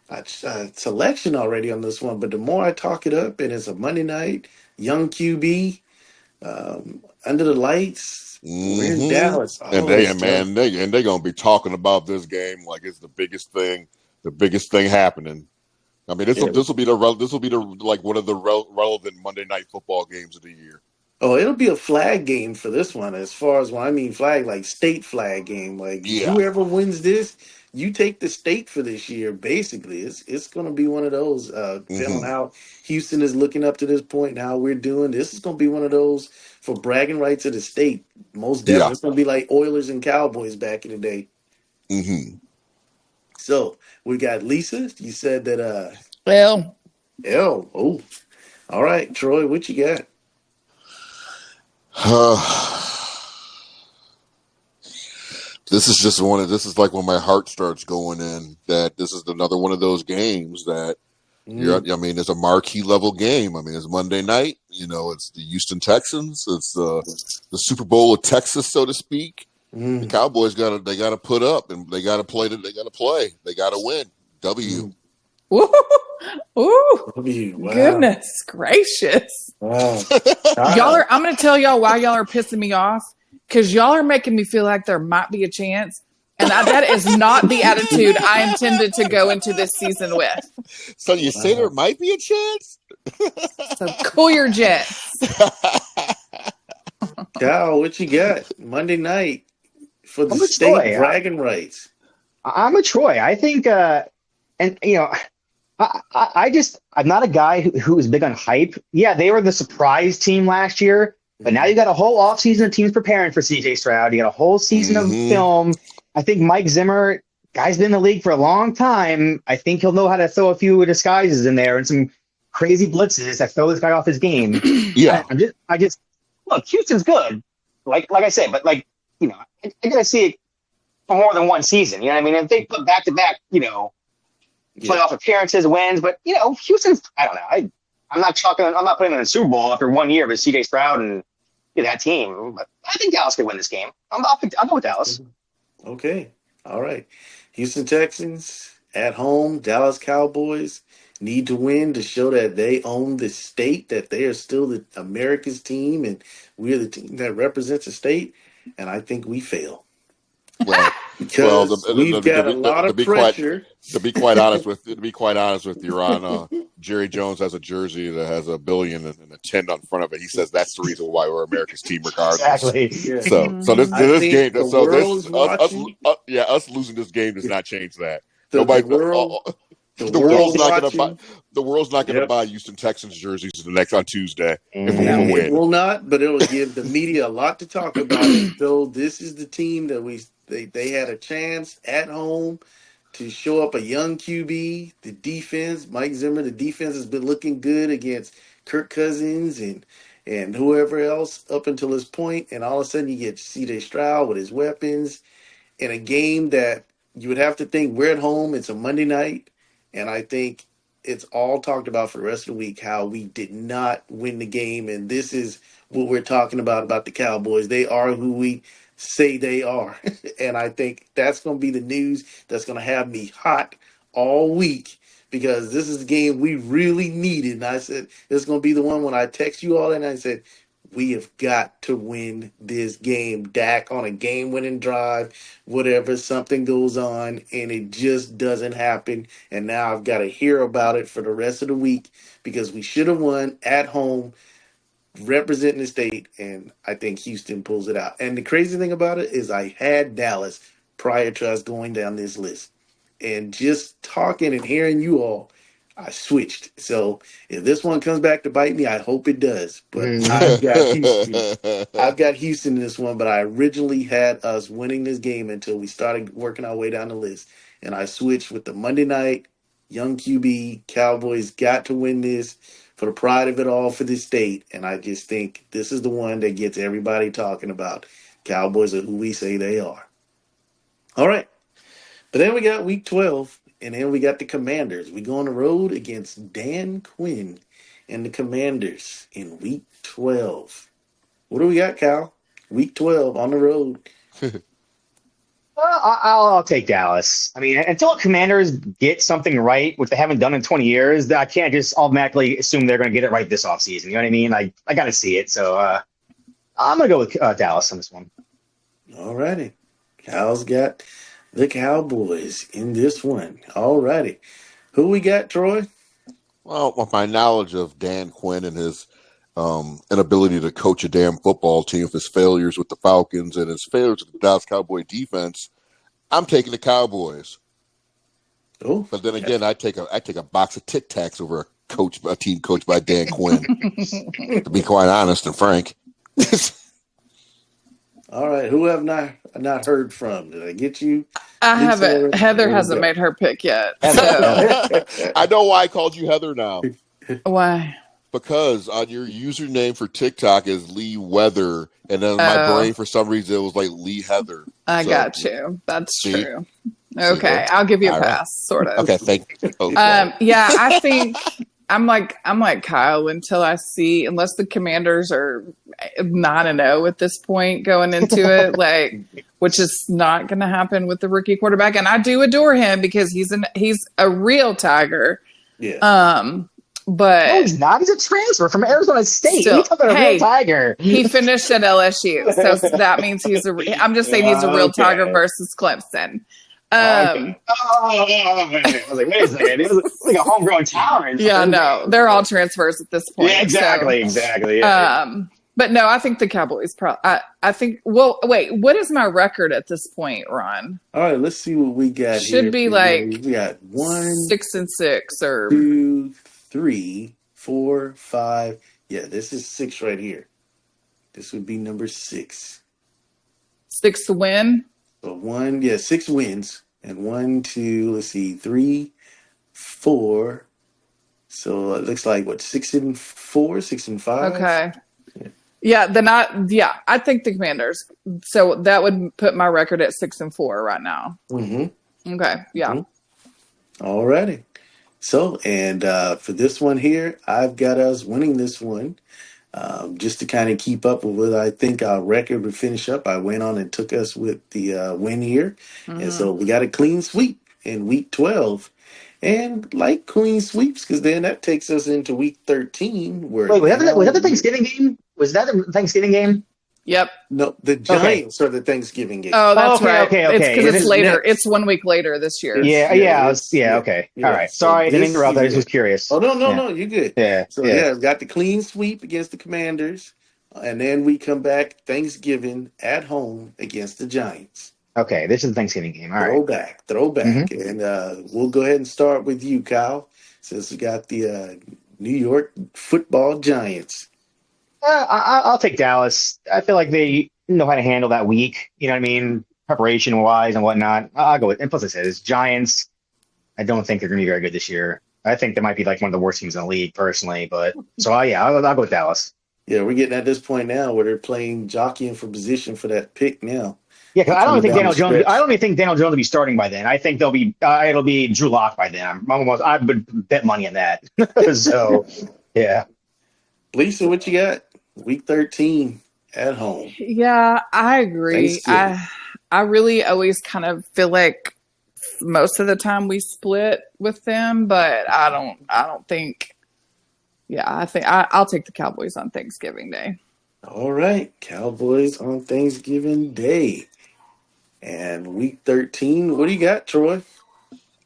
S4: a selection already on this one, but the more I talk it up, and it's a Monday night, young QB, under the lights. We're in Dallas.
S1: And they're going to be talking about this game like it's the biggest thing happening. I mean, this will be one of the relevant Monday night football games of the year.
S4: Oh, it'll be a flag game for this one. As far as when I mean flag, like state flag game. Whoever wins this, you take the state for this year. Basically, it's going to be one of those. Depending on how Houston is looking up to this point and how we're doing, this is going to be one of those for bragging rights of the state. Most definitely, it's going to be like Oilers and Cowboys back in the day. So we got Lisa. You said that.
S2: L.
S4: Oh, all right, Troy. What you got?
S1: This is like when my heart starts going in, that this is another one of those games that it's a marquee level game. I mean, it's Monday night, it's the Houston Texans. It's the Super Bowl of Texas, so to speak. The Cowboys got to put up, and they got to play. They got to win. W.
S2: Ooh.
S4: Wow.
S2: Goodness gracious.
S4: Wow.
S2: I'm going to tell y'all why y'all are pissing me off, because y'all are making me feel like there might be a chance. And that is not the attitude I intended to go into this season with.
S1: So you say there might be a chance?
S2: So cool your jets.
S4: Cal, what you got? Monday night for the state bragging rights.
S3: I'm a Troy. I think, I'm not a guy who is big on hype. Yeah, they were the surprise team last year, but now you got a whole offseason of teams preparing for CJ Stroud. You got a whole season of film. I think Mike Zimmer, guy's been in the league for a long time. I think he'll know how to throw a few disguises in there and some crazy blitzes that throw this guy off his game. I just look, Houston's good. Like I said, but I gotta see it for more than one season. You know what I mean? If they put back to back, playoff appearances, wins, but Houston's, I don't know. I'm not putting them in the Super Bowl after 1 year with CJ Stroud and that team. But I think Dallas could win this game. I'll go with Dallas.
S4: Okay. All right. Houston Texans at home, Dallas Cowboys need to win to show that they own the state, that they are still the America's team, and we're the team that represents the state. And I think we fail
S1: Well,
S4: because we've got a lot of pressure.
S1: to be quite honest with you, Ron, Jerry Jones has a jersey that has a billion and a 10 on front of it. He says that's the reason why we're America's team, regardless.
S3: Exactly.
S4: Yeah.
S1: So
S4: I
S1: this
S4: think
S1: game,
S4: the
S1: so
S4: world
S1: this
S4: is watching.
S1: us losing this game does not change that.
S4: The
S1: Nobody,
S4: world, the
S1: the world's
S4: world
S1: not going to buy
S4: watching.
S1: the world's not going to
S4: Yep.
S1: buy Houston Texans jerseys on Tuesday if we
S4: Now,
S1: don't
S4: it
S1: win.
S4: will not, but it'll give the media a lot to talk about. So this is the team that they had a chance at home to show up a young QB. The defense, Mike Zimmer, the defense has been looking good against Kirk Cousins and whoever else up until this point. And all of a sudden you get CJ Stroud with his weapons in a game that you would have to think we're at home. It's a Monday night, and I think it's all talked about for the rest of the week how we did not win the game, and this is what we're talking about the Cowboys. They are who we say they are, and I think that's going to be the news that's going to have me hot all week because this is the game we really needed. And I said it's going to be the one when I text you all, and I said we have got to win this game. Dak on a game-winning drive, whatever, something goes on, and it just doesn't happen. And now I've got to hear about it for the rest of the week because we should have won at home, representing the state, and I think Houston pulls it out. And the crazy thing about it is I had Dallas prior to us going down this list. And just talking and hearing you all, I switched. So if this one comes back to bite me, I hope it does. But I've got Houston. I've got Houston in this one, but I originally had us winning this game until we started working our way down the list. And I switched with the Monday night, young QB, Cowboys got to win this for the pride of it all for the state. And I just think this is the one that gets everybody talking about. Cowboys are who we say they are. All right. But then we got week 12, and then we got the Commanders. We go on the road against Dan Quinn and the Commanders in week 12. What do we got, Cal? Week 12 on the road.
S3: I'll take Dallas. I mean, until Commanders get something right, which they haven't done in 20 years, I can't just automatically assume they're going to get it right this offseason. You know what I mean? I got to see it. So I'm going to go with Dallas on this one.
S4: All righty. Cal's got the Cowboys in this one. All righty. Who we got, Troy?
S1: Well, with my knowledge of Dan Quinn and his inability to coach a damn football team, with his failures with the Falcons and his failures with the Dallas Cowboy defense, I'm taking the Cowboys.
S4: Oh,
S1: but then again, I take a box of Tic Tacs over a team coached by Dan Quinn. To be quite honest and frank.
S4: All right. Who have not heard from? Did I get you?
S2: I haven't. Heather hasn't made her pick yet.
S3: Heather.
S2: So.
S1: I know why I called you Heather now.
S2: Why?
S1: Because on your username for TikTok is Lee Weather, and then my brain for some reason it was like Lee Heather.
S2: I got you. That's true. Okay, I'll give you a pass, sort of.
S1: Okay, thank you.
S2: Yeah, I think I'm like Kyle until I see, unless the Commanders are 9-0 at this point going into it, like, which is not going to happen with the rookie quarterback. And I do adore him because he's a real Tiger.
S4: Yeah.
S2: But
S3: no, he's not. He's a transfer from Arizona State.
S2: Still,
S3: He's a real Tiger.
S2: He finished at LSU, so that means he's I'm just saying he's a real Tiger versus Clemson.
S3: I was like, wait a second. It was like a homegrown talent.
S2: Yeah, no, they're all transfers at this point.
S3: Yeah, exactly. Yeah.
S2: But no, I think the Cowboys. I think. Well, wait. What is my record at this point, Ron?
S4: All right, let's see what we got.
S2: Should be like
S4: we got
S2: 6-6 or
S4: 2, 3, 4, 5. Yeah, this is 6 right here. This would be number 6.
S2: 6 to win.
S4: So 6 wins. And 1, 2, let's see, 3, 4. So it looks like 6-4, 6-5.
S2: Okay. Yeah, I think the Commanders. So that would put my record at 6-4 right now.
S4: Mm-hmm.
S2: Okay. Yeah.
S4: Mm-hmm. All righty. So, and for this one here, I've got us winning this one. Just to kind of keep up with what I think our record would finish up, I went on and took us with the win here. Mm-hmm. And so we got a clean sweep in week 12. and like clean sweeps, because then that takes us into week 13, where
S3: Wait,
S4: now
S3: was that the Thanksgiving game? Was that the Thanksgiving game?
S2: Yep.
S4: no, the
S3: Okay.
S4: Giants are the Thanksgiving game.
S2: Oh,
S3: Oh,
S2: that's right. It's because
S4: This
S2: it's
S4: is
S2: later.
S4: next.
S2: It's 1 week later this year.
S3: Okay. All right.
S4: So
S3: Sorry, I didn't
S4: this,
S3: interrupt. I just
S4: yeah.
S3: was curious.
S4: Oh no, no,
S3: Yeah,
S4: no, you're good.
S3: yeah,
S4: So
S3: yeah.
S4: yeah, we got the clean sweep against the Commanders, and then we come back Thanksgiving at home against the Giants.
S3: Okay, this is the Thanksgiving game. All right.
S4: Throwback, and we'll go ahead and start with you, Kyle, since we got the New York Football Giants.
S3: I'll take Dallas. I feel like they know how to handle that week. You know what I mean? Preparation wise and whatnot. I'll go with, and plus I said, it's Giants. I don't think they're going to be very good this year. I think they might be like one of the worst teams in the league personally. But so yeah, I'll go with Dallas.
S4: Yeah, we're getting at this point now where they're playing jockeying for position for that pick now.
S3: Yeah, because
S4: They're
S3: I don't
S4: coming
S3: think
S4: down the
S3: Daniel Jones. I
S4: stretch.
S3: don't even think Daniel Jones will be starting by then. I think they'll be. It'll be Drew Lock by then. I would bet money on that. So yeah.
S4: Lisa, what you got? Week 13 at home.
S2: Yeah, I agree.
S4: Thanksgiving.
S2: I really always kind of feel like most of the time we split with them, but I don't think. Yeah, I think I'll take the Cowboys on Thanksgiving Day.
S4: All right, Cowboys on Thanksgiving Day. And week 13, what do you got, Troy?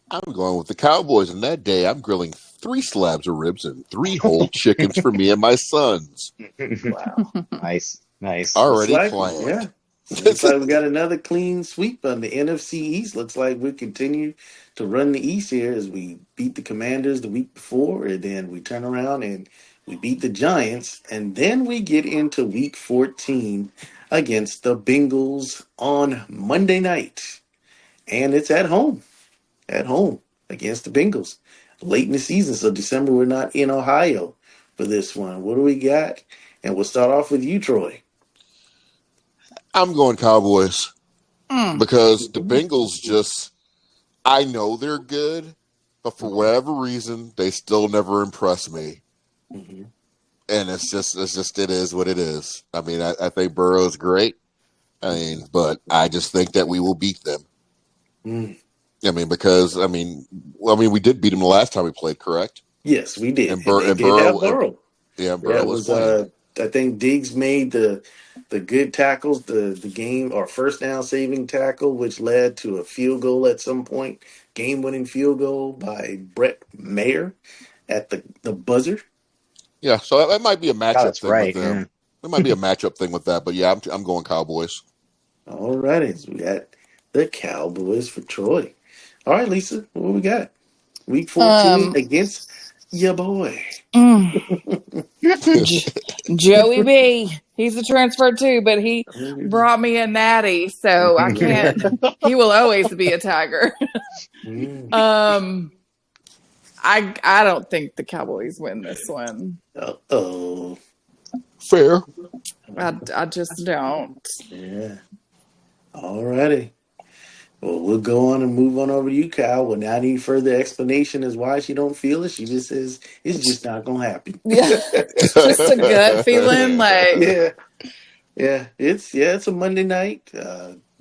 S1: I'm going with the Cowboys, and that day I'm grilling 3 slabs of ribs and 3 whole chickens for me and my sons.
S4: Wow.
S3: Nice.
S1: Already
S4: Looks like,
S1: planned.
S4: yeah. Looks like we got another clean sweep on the NFC East. Looks like we continue to run the East here as we beat the Commanders the week before, and then we turn around and we beat the Giants, and then we get into week 14 against the Bengals on Monday night. And it's at home against the Bengals late in the season. So December, we're not in Ohio for this one. What do we got? And we'll start off with you, Troy.
S1: I'm going Cowboys because the Bengals just, I know they're good, but for whatever reason, they still never impress me.
S4: Mm-hmm.
S1: And it is what it is. I mean, I think Burrow's great. But I just think that we will beat them.
S4: Mm.
S1: We did beat them the last time we played, correct?
S4: Yes, we did.
S1: And,
S4: And they did have Burrow.
S1: Burrow
S4: It
S1: was
S4: was
S1: playing.
S4: I think Diggs made the good tackles, the game or first down saving tackle, which led to a field goal at some point, game winning field goal by Brett Mayer at the buzzer.
S1: Yeah, so that might be a
S3: God,
S1: matchup
S3: that's
S1: thing with
S3: right.
S1: them.
S3: Yeah.
S1: It might be a matchup thing with that, but yeah, I'm going Cowboys.
S4: All righty. So we got the Cowboys for Troy. All right, Lisa, what we got? Week 14 against your boy.
S2: Joey B. He's a transfer too, but he brought me a natty, so I can't. He will always be a Tiger. I don't think the Cowboys win this one.
S4: Uh-oh.
S1: Fair.
S2: I just don't.
S4: Yeah. All righty. Well, we'll go on and move on over to you, Kyle. Well, now I need further explanation as why she don't feel it. She just says it's just not gonna happen.
S2: Yeah, it's just a gut feeling. Like,
S4: It's a Monday night.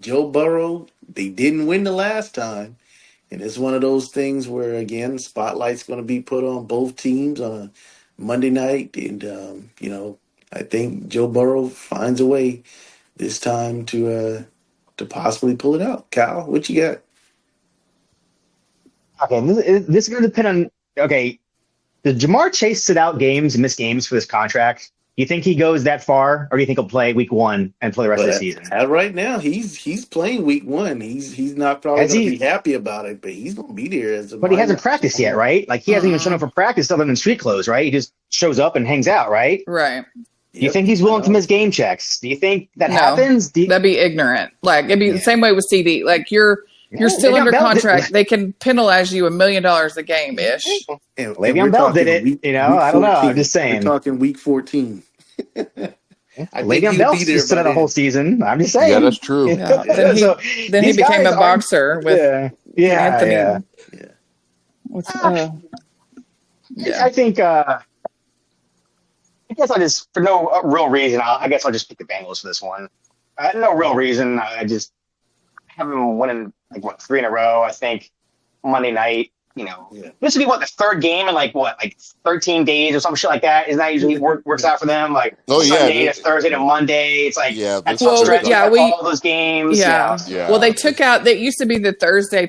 S4: Joe Burrow, they didn't win the last time, and it's one of those things where again, spotlight's going to be put on both teams on Monday night, and I think Joe Burrow finds a way this time to possibly pull it out. Kyle, what you got?
S3: Okay, this is going to depend on. Okay, did Jamar Chase sit out games and miss games for this contract? Do you think he goes that far, or do you think he'll play week 1 and play the rest of the season?
S4: Right now, he's playing week 1. He's not probably going to be happy about it, but he's going to be there
S3: But he hasn't practiced yet, right? Like he hasn't even shown up for practice other than street clothes, right? He just shows up and hangs out, right?
S2: right.
S3: Do you think he's willing to miss game checks? Do you think that happens?
S2: That'd be ignorant. Like it'd be the same way with CD. Like you're still under contract. They can penalize you $1 million a game ish.
S4: And
S3: Le'Veon Bell did it. I don't know. I'm just saying.
S4: We're talking week 14.
S3: Le'Veon Bell just stood out a whole season. I'm just saying.
S1: Yeah, that's true.
S2: Yeah. Then he became a boxer with Anthony.
S3: I think. I guess I'll just, for no real reason, I guess I'll just pick the Bengals for this one. No real reason. I just haven't won 3 in a row. I think Monday night this would be the third game in like 13 days or some shit like that. Isn't that usually works out for them? Like Sunday to Thursday to Monday. It's like that tough stretch. All those games.
S2: Well, they took out. It used to be the Thursday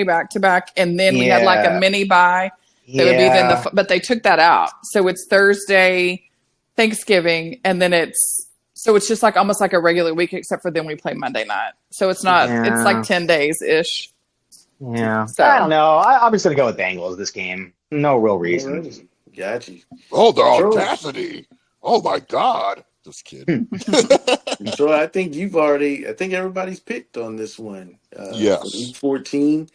S2: back to back, and then we had like a mini bye. That would be then but they took that out. So it's Thursday, Thanksgiving, and then it's just like almost like a regular week, except for then we play Monday night. So it's not. It's like 10 days ish.
S3: Yeah. So I don't know. I'm just gonna go with Bengals this game. No real reason.
S4: Got you.
S1: Oh, the audacity! Oh my God! Just kidding.
S4: So I think everybody's picked on this one.
S1: Yes.
S4: Week 14.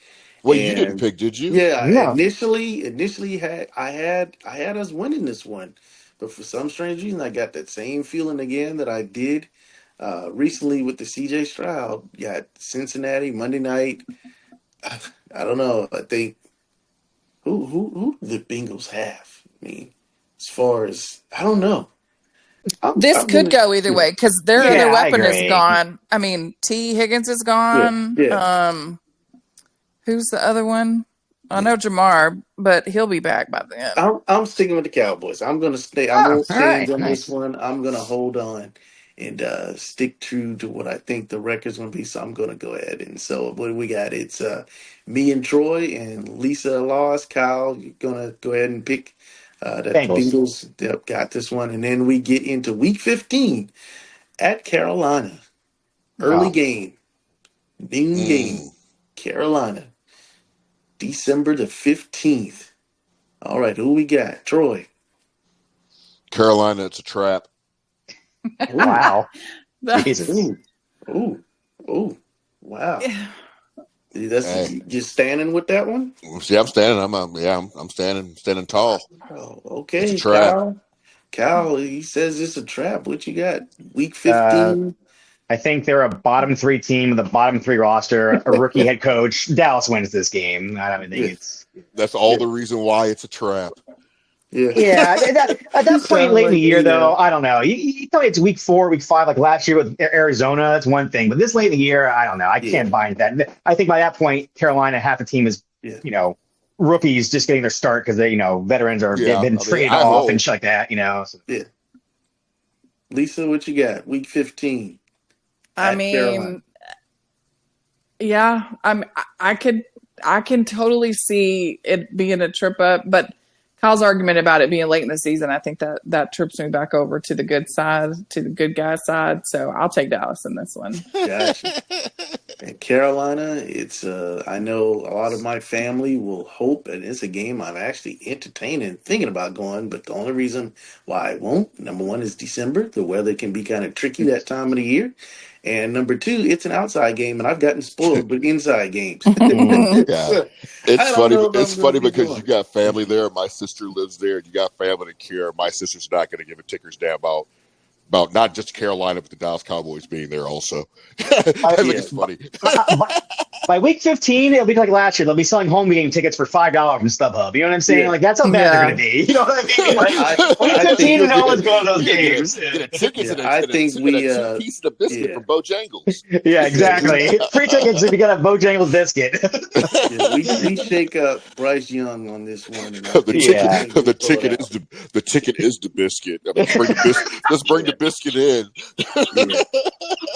S1: Well, you didn't pick, did you?
S4: Yeah. Initially, I had us winning this one, but for some strange reason, I got that same feeling again that I did recently with the CJ Stroud. Got Cincinnati Monday night. I don't know. I think who do the Bengals have? I mean, as far as I don't know.
S2: This could go either way because their other weapon is gone. I mean, T. Higgins is gone.
S4: Yeah.
S2: Who's the other one? I know Jamar, but he'll be back by then.
S4: I'm sticking with the Cowboys. I'm going to stay. I won't change on this one. I'm going to hold on and stick true to what I think the record's going to be. So I'm going to go ahead. And so what we got? It's me and Troy and Lisa lost. Kyle, you're going to go ahead and pick that Bengals. Yep, got this one. And then we get into week 15 at Carolina. Early game. Noon game. Carolina. December the 15th. All right, who we got? Troy.
S1: Carolina, it's a trap.
S3: Wow. Jesus.
S4: Ooh. Wow. That's just standing with that one?
S1: See, I'm standing. I'm standing tall.
S4: Oh, okay.
S1: It's a trap.
S4: Kyle, he says it's a trap. What you got? Week 15?
S3: I think they're a bottom 3 team with a bottom 3 roster, a rookie head coach. Dallas wins this game. I don't think it's.
S1: That's all the reason why it's a trap.
S3: Yeah. At that point late in the year, though, I don't know. You tell me it's week 4, week 5, like last year with Arizona. That's one thing, but this late in the year, I don't know. I can't buy into that. I think by that point, Carolina, half the team is, rookies just getting their start because they, veterans they've been traded off and shit like that. So.
S4: Yeah. Lisa, what you got? Week 15.
S2: I mean, I can totally see it being a trip up, but Kyle's argument about it being late in the season, I think that trips me back over to the good side, to the good guy side. So I'll take Dallas in this one.
S4: Gotcha. And Carolina, it's I know a lot of my family will hope, and it's a game I'm actually entertaining, thinking about going, but the only reason why I won't, number one, is December. The weather can be kind of tricky that time of the year. And number 2, it's an outside game, and I've gotten spoiled with inside games.
S1: It's funny because you got family there. My sister lives there, and you got family to care. My sister's not going to give a ticker's damn about not just Carolina, but the Dallas Cowboys being there also. I think it's funny.
S3: By week 15, it'll be like last year. They'll be selling home game tickets for $5 from StubHub. You know what I'm saying? Like, that's how bad they're going to be. You know what I mean? Like, week 15, no one's going to those games.
S4: I think we
S1: a piece of biscuit from Bojangles.
S3: Yeah, exactly. Free tickets if you got a Bojangles biscuit.
S4: We shake up Bryce Young on this one.
S1: The ticket is the biscuit. I mean, let's bring the biscuit in.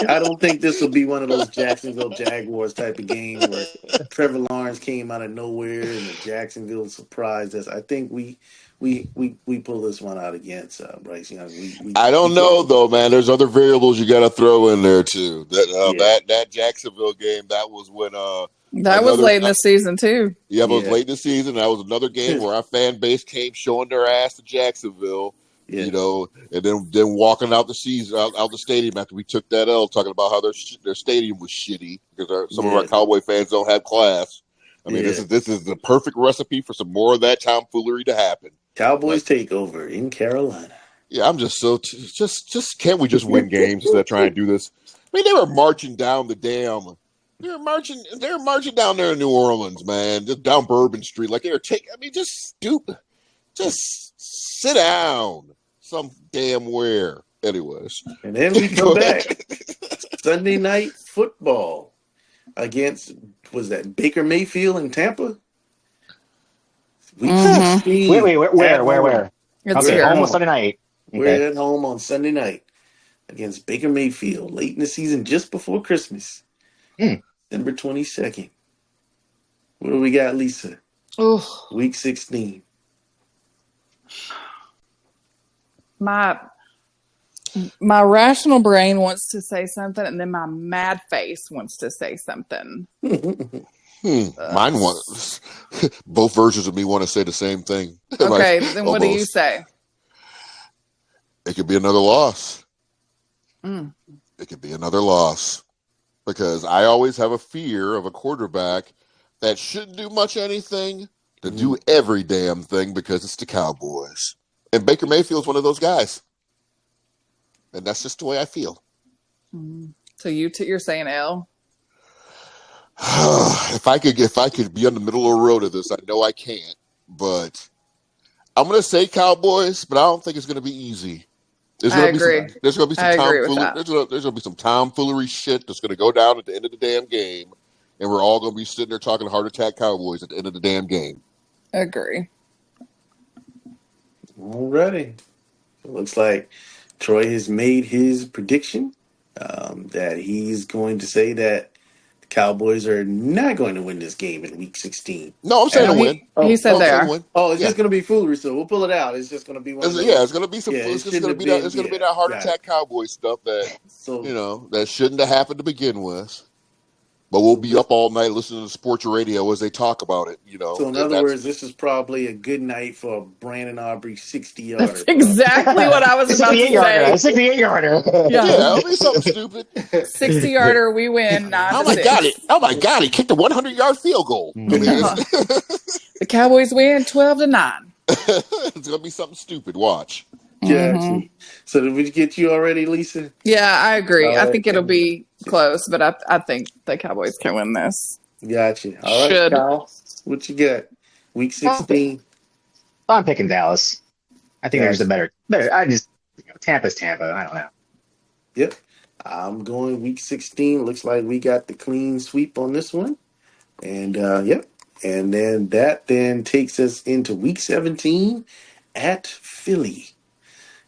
S4: I don't think this will be one of those Jacksonville Jaguars type of games where Trevor Lawrence came out of nowhere and the Jacksonville surprised us. I think we pull this one out against Bryce Young.
S1: I don't know though, man. There's other variables you got to throw in there too. That Jacksonville game, that was when
S2: that was late in the season too.
S1: Yeah, it was late in the season. That was another game where our fan base came showing their ass to Jacksonville. Yeah. And then walking out the season, out the stadium after we took that L, talking about how their stadium was shitty because some of our Cowboy fans don't have class. I mean, this is the perfect recipe for some more of that tomfoolery to happen.
S4: Cowboys takeover in Carolina.
S1: Yeah, I'm just just can't we just win games instead of trying to do this? I mean, they were marching down the damn. They were marching down there in New Orleans, man, just down Bourbon Street, like they were taking. I mean, just stupid. Just sit down some damn where. Anyways.
S4: And then we come back. Sunday night football against, was that Baker Mayfield in Tampa? Week 16.
S3: Where?
S2: It's
S3: Okay,
S2: here.
S3: home on Sunday night. Okay.
S4: We're at home on Sunday night against Baker Mayfield, late in the season, just before Christmas, December 22nd. What do we got, Lisa?
S2: Ooh,
S4: Week 16.
S2: my rational brain wants to say something, and then my mad face wants to say something.
S1: Mine wants both versions of me want to say the same thing.
S2: Okay, then what do you say?
S1: It could be another loss. It could be another loss because I always have a fear of a quarterback that shouldn't do much anything to do every damn thing because it's the Cowboys. And Baker Mayfield's one of those guys. And that's just the way I feel.
S2: So you're saying L?
S1: If I could be on the middle of the road of this, I know I can't. But I'm going to say Cowboys, but I don't think it's going to be easy. There's going to be some tomfoolery shit that's going to go down at the end of the damn game, and we're all going to be sitting there talking heart attack Cowboys at the end of the damn game.
S2: Agree.
S4: Alrighty. It looks like Troy has made his prediction that he's going to say that the Cowboys are not going to win this game in Week 16.
S1: No, I'm saying to win.
S2: He said they are.
S4: Oh, it's just going to be foolery, so we'll pull it out. It's just going to be one of those.
S1: Yeah, it's going to be some.
S4: Yeah,
S1: it's going to be that. It's going to be that heart attack Cowboy stuff that that shouldn't have happened to begin with. But we'll be up all night listening to sports radio as they talk about it.
S4: So in other words, this is probably a good night for Brandon Aubrey 60-yarder.
S2: That's exactly what I was about to say.
S3: 68-yarder.
S1: Yeah, it'll be something stupid.
S2: 60-yarder, we win.
S1: Oh my god! He kicked a 100-yard field goal.
S2: The Cowboys win 12-9.
S1: It's gonna be something stupid. Watch.
S4: Gotcha. So did we get you already, Lisa?
S2: Yeah, I agree. I think it'll be close, but I think the Cowboys can win this.
S4: Gotcha. All right, Kyle, what you got? Week 16.
S3: I'm picking Dallas. I think there's a better. I just Tampa's Tampa. I don't know.
S4: Yep. I'm going Week 16. Looks like we got the clean sweep on this one. And yep. And then that takes us into Week 17 at Philly.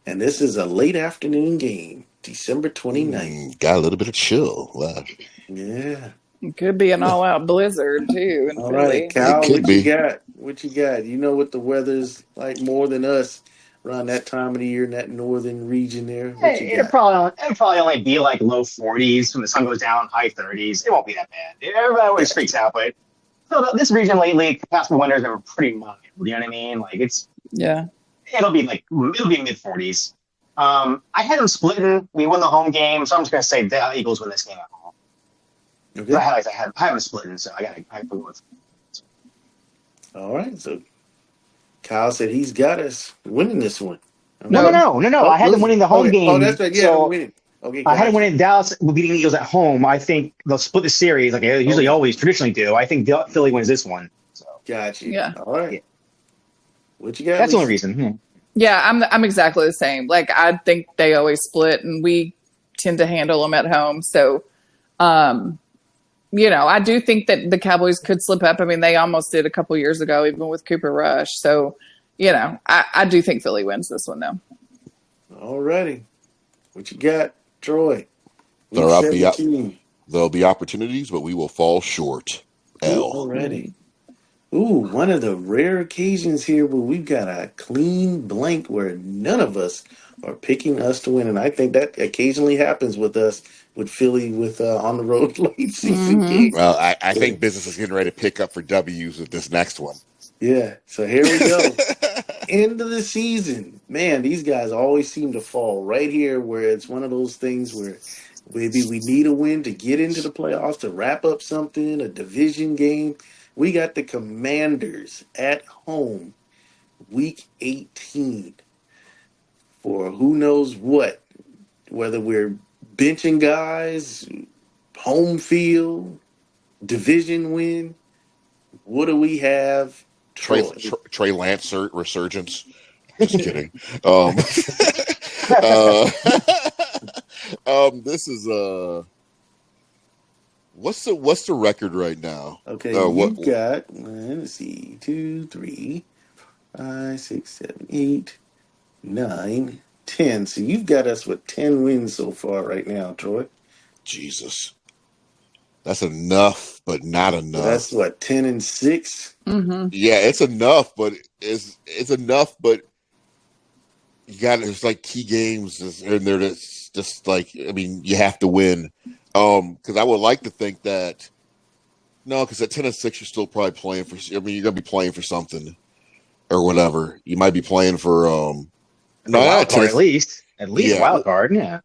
S4: And this is a late afternoon game, December 29th.
S1: Got a little bit of chill. Wow.
S4: Yeah.
S2: It could be an all-out blizzard, too, in
S4: All
S2: Philly.
S4: right, Cal, you got? What you got? You know what the weather's like more than us around that time of the year in that northern region there. What you got?
S3: It'll probably only be like low 40s when the sun goes down, high 30s. It won't be that bad. Everybody always freaks out, but this region lately, past winters are pretty mild. You know what I mean? Like it'll be mid 40s. I had them splitting. We won the home game, so I'm just gonna say the Eagles win this game at home. Okay. I have them splitting, so I go with.
S4: All right, so Kyle said he's got us winning this one.
S3: No. I had them winning the home game.
S4: Oh, that's right. Yeah, winning. Okay,
S3: I had them winning Dallas beating the Eagles at home. I think they'll split the series like they usually always traditionally do. I think Philly wins this one. So.
S4: Gotcha.
S2: Yeah.
S4: All right. Yeah. What you got?
S3: That's the only reason.
S2: Yeah, I'm exactly the same. Like I think they always split, and we tend to handle them at home. So, I do think that the Cowboys could slip up. I mean, they almost did a couple years ago, even with Cooper Rush. So, I do think Philly wins this one, though.
S4: All righty. What you got, Troy?
S1: There'll be opportunities, but we will fall short.
S4: All righty. Ooh, one of the rare occasions here where we've got a clean blank where none of us are picking us to win. And I think that occasionally happens with us, with Philly, with on the road late season games.
S1: Well, I think business is getting ready to pick up for W's with this next one.
S4: Yeah, so here we go. End of the season. Man, these guys always seem to fall right here where it's one of those things where maybe we need a win to get into the playoffs, to wrap up something, a division game. We got the Commanders at home, Week 18, for who knows what, whether we're benching guys, home field, division win. What do we have?
S1: Trey Lance resurgence. Just kidding. This is What's the record right now?
S4: Okay, you've got, let's see, 2, 3, 5, 6, 7, 8, 9, 10. So you've got us with 10 wins so far right now, Troy.
S1: Jesus. That's enough, but not
S4: So
S1: enough.
S4: that's what, 10 and 6?
S2: Mm-hmm.
S1: Yeah, it's enough, but it's enough, but you got there's like key games in there that's just like I mean you have to win. Because I would like to think that no, because at 10-6 you're still probably playing for. I mean you're gonna be playing for something or whatever. You might be playing for
S3: For
S1: no
S3: wild
S1: not
S3: card,
S1: 10.
S3: at least. At least
S1: Yeah,
S3: wild card, yeah.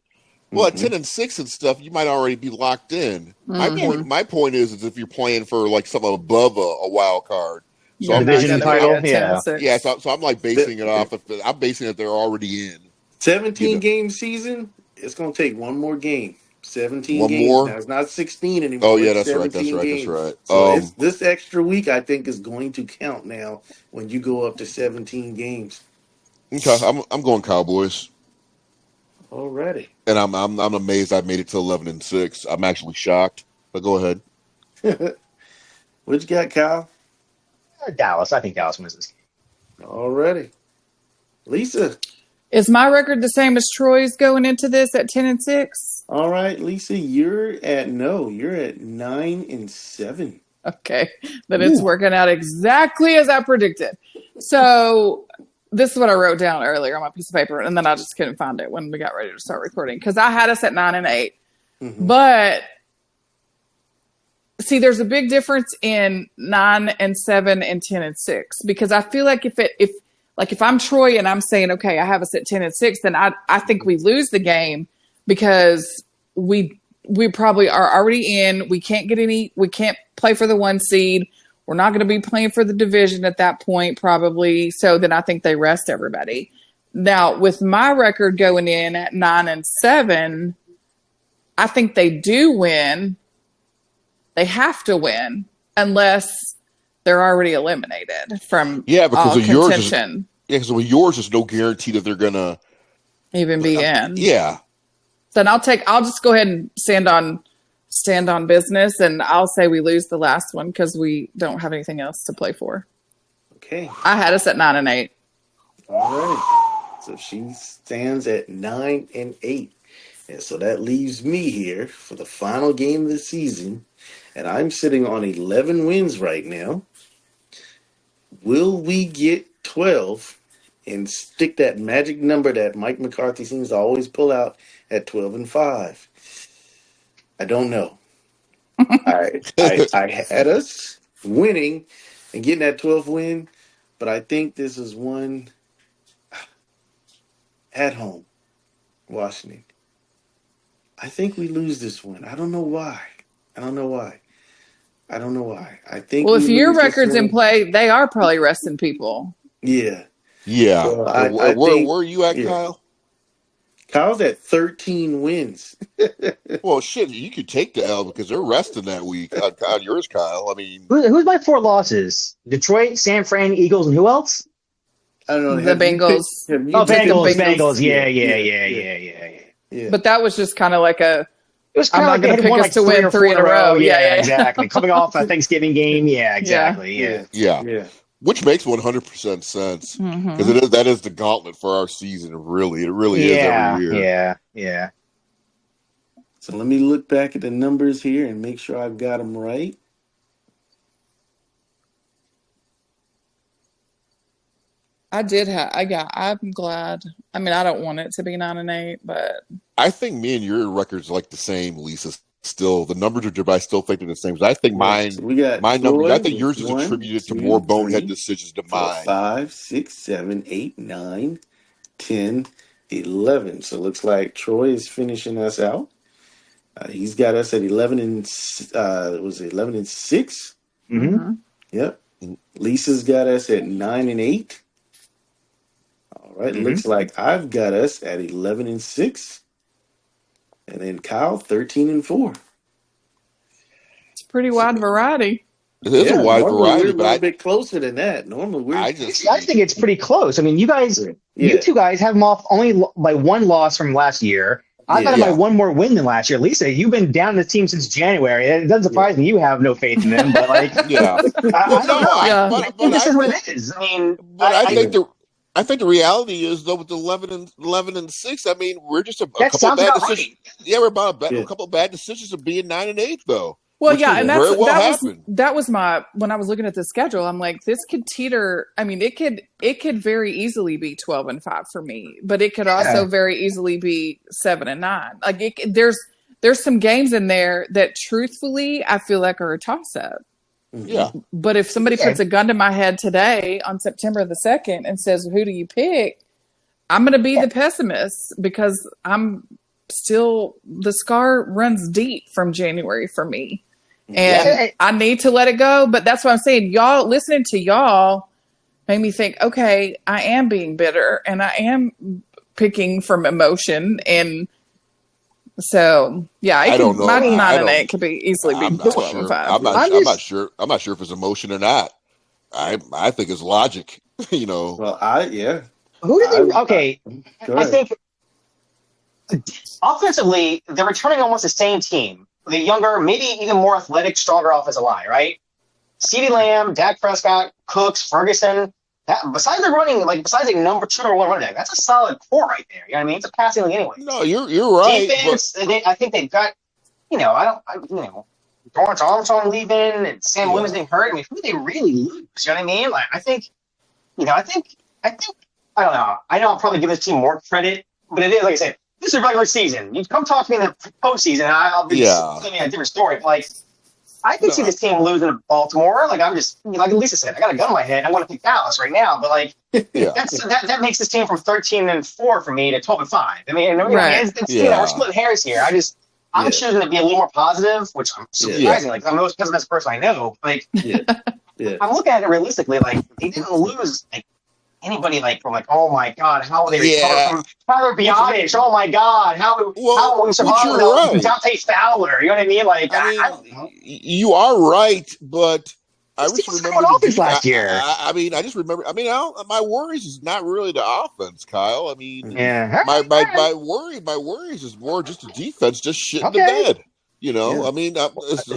S1: well at 10-6 and stuff you might already be locked in. My
S2: Mm-hmm.
S1: point is if you're playing for like something above a wild card. So
S2: You're
S1: I'm
S2: not
S3: Division
S2: going
S1: basing
S2: to be
S1: it.
S3: title,
S2: at 10 and
S3: yeah.
S2: 6.
S1: Yeah, so I'm like basing it
S4: The
S1: off. I'm basing it they're already in. You
S4: 17
S1: know,
S4: game season, it's going to take one more game. 17
S1: one
S4: games now.
S1: more.
S4: It's not 16
S1: Oh
S4: anymore.
S1: yeah,
S4: It's
S1: that's right. That's
S4: 17
S1: right. That's
S4: games.
S1: right.
S4: So it's this extra week I think is going to count now when you go up to 17 games.
S1: Okay, I'm going Cowboys,
S4: Already.
S1: and I'm amazed I made it to 11-6. I'm actually shocked. But go ahead.
S4: What you got, Kyle?
S3: Dallas. I think Dallas wins this game.
S4: Already. Lisa.
S2: Is my record the same as Troy's going into this at 10 and 6?
S4: All right, Lisa, you're at 9 and 7.
S2: Okay. That it's working out exactly as I predicted. So this is what I wrote down earlier on my piece of paper, and then I just couldn't find it when we got ready to start recording because I had us at 9 and 8.
S4: Mm-hmm.
S2: But see, there's a big difference in 9 and 7 and 10 and 6 because I feel like if I'm Troy and I'm saying, okay, I have us at 10 and 6, then I think we lose the game because we probably are already in. We can't play for the 1 seed. We're not going to be playing for the division at that point, probably. So then I think they rest everybody. Now, with my record going in at 9 and 7, I think they do win. They have to win unless they're already eliminated from
S1: Because of
S2: contention.
S1: because with yours, there's no guarantee that they're gonna
S2: Even be in.
S1: Yeah.
S2: Then I'll just go ahead and stand on business, and I'll say we lose the last one because we don't have anything else to play for.
S4: Okay.
S2: I had us at 9 and 8.
S4: All right. So she stands at 9 and 8. And so that leaves me here for the final game of the season. And I'm sitting on 11 wins right now. Will we get 12 and stick that magic number that Mike McCarthy seems to always pull out at 12 and 5? I don't know. I had us winning and getting that 12th win, but I think this is one at home, Washington. I think we lose this one. I don't know why. I think
S2: Well, if
S4: we
S2: your
S4: lose this
S2: record's in
S4: one.
S2: play, they are probably resting people.
S4: Yeah.
S1: Yeah.
S4: So
S1: where,
S4: I think,
S1: where are you at,
S4: yeah.
S1: Kyle?
S4: Kyle's at 13 wins.
S1: Well, shit, you could take the L because they're resting that week. On yours, Kyle. I mean,
S3: Who's my 4 losses? Detroit, San Fran, Eagles, and who else?
S4: I don't know.
S2: The Bengals.
S3: Bengals. Yeah.
S2: But that was just kind of like
S3: It was
S2: I'm
S3: kind
S2: not
S3: of like they
S2: going
S3: had
S2: to pick
S3: won
S2: us
S3: like
S2: to win 3 in a row.
S3: Yeah, exactly. Coming off a Thanksgiving game. Yeah, exactly.
S1: yeah. Which makes 100% sense because that is the gauntlet for our season. It really is every year.
S3: Yeah.
S4: So let me look back at the numbers here and make sure I've got them right.
S2: I'm glad. I mean, I don't want it to be 9 and 8, but
S1: I think me and your records like the same, Lisa. Still, the numbers are, but I still think they're the same. I think mine,
S4: So we got
S1: my numbers. I think
S4: Troy
S1: yours is
S4: with
S1: attributed to
S4: 1,
S1: more
S4: 2,
S1: bonehead
S4: 3,
S1: decisions than
S4: 4,
S1: mine.
S4: 5, 6, 7, 8, 9, 10, 11. So it looks like Troy is finishing us out. He's got us at 11 and 6.
S3: Mm-hmm.
S4: Yep. Lisa's got us at 9 and 8. All right. Looks like I've got us at 11 and 6. And then Kyle, 13 and 4.
S2: it's a pretty wide variety.
S1: It is a wide variety,
S4: we're a little bit closer than that. Normally, we're.
S3: I think it's pretty close. I mean, you two guys have them off only by 1 loss from last year. I got him by one more win than last year. Lisa, you've been down the team since January. It doesn't surprise me you have no faith in them, but like,
S1: yeah.
S3: I don't know. I think this is what it is. I mean,
S1: I think the reality is though with 11-6. I mean, we're just a couple of bad decisions. Right. Yeah, we're about a couple of bad decisions of being 9-8 though.
S2: Well, yeah, and that was my when I was looking at the schedule. I'm like, this could teeter. I mean, it could very easily be 12-5 for me, but it could also very easily be 7-9. Like there's some games in there that, truthfully, I feel like are a toss up.
S1: Yeah.
S2: But if somebody puts a gun to my head today on September the 2nd and says, "Who do you pick?" I'm going to be the pessimist because I'm still the scar runs deep from January for me. And I need to let it go. But that's what I'm saying. Y'all, listening to y'all made me think, okay, I am being bitter and I am picking from emotion. And so, yeah,
S1: I don't know.
S2: My 9-8 could be easily be 12-5.
S1: I'm not sure if it's emotion or not. I think it's logic, you know.
S4: Well,
S3: Who do they? I think offensively, they're returning almost the same team. The younger, maybe even more athletic, stronger offensive line, right? CeeDee Lamb, Dak Prescott, Cooks, Ferguson. Besides a number 2 or 1 running back, that's a solid core right there. You know what I mean? It's a passing league anyway.
S1: No, you're right.
S3: Defense, I think they've got, Dorrance Armstrong leaving and Sam Williams being hurt. I mean, who do they really lose? You know what I mean? Like, I think, I don't know. I know I'll probably give this team more credit, but it is, like I said, this is a regular season. You come talk to me in the postseason, and I'll be telling you a different story. But like, I can see this team losing to Baltimore. Like, I'm just, like Lisa said, I got a gun in my head. I want to pick Dallas right now. But like, that makes this team from 13-4 for me to 12-5. I mean, we're splitting hairs here. I'm choosing to be a little more positive, which I'm surprising. Like, I'm the most pessimistic person I know. Like, I'm looking at it realistically. Like, they didn't lose like anybody from oh my god, how will they recover from Tyler Bionich? Oh my god, how will we survive without Dante Fowler? You know what I mean? Like, I don't know.
S1: You are right, but I just remember
S3: last year.
S1: I just remember. My worries is not really the offense, Kyle. I mean, my worries is more just the defense, just shitting the bed. You know, I mean, it's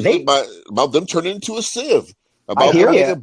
S1: about them turning into a sieve. About them making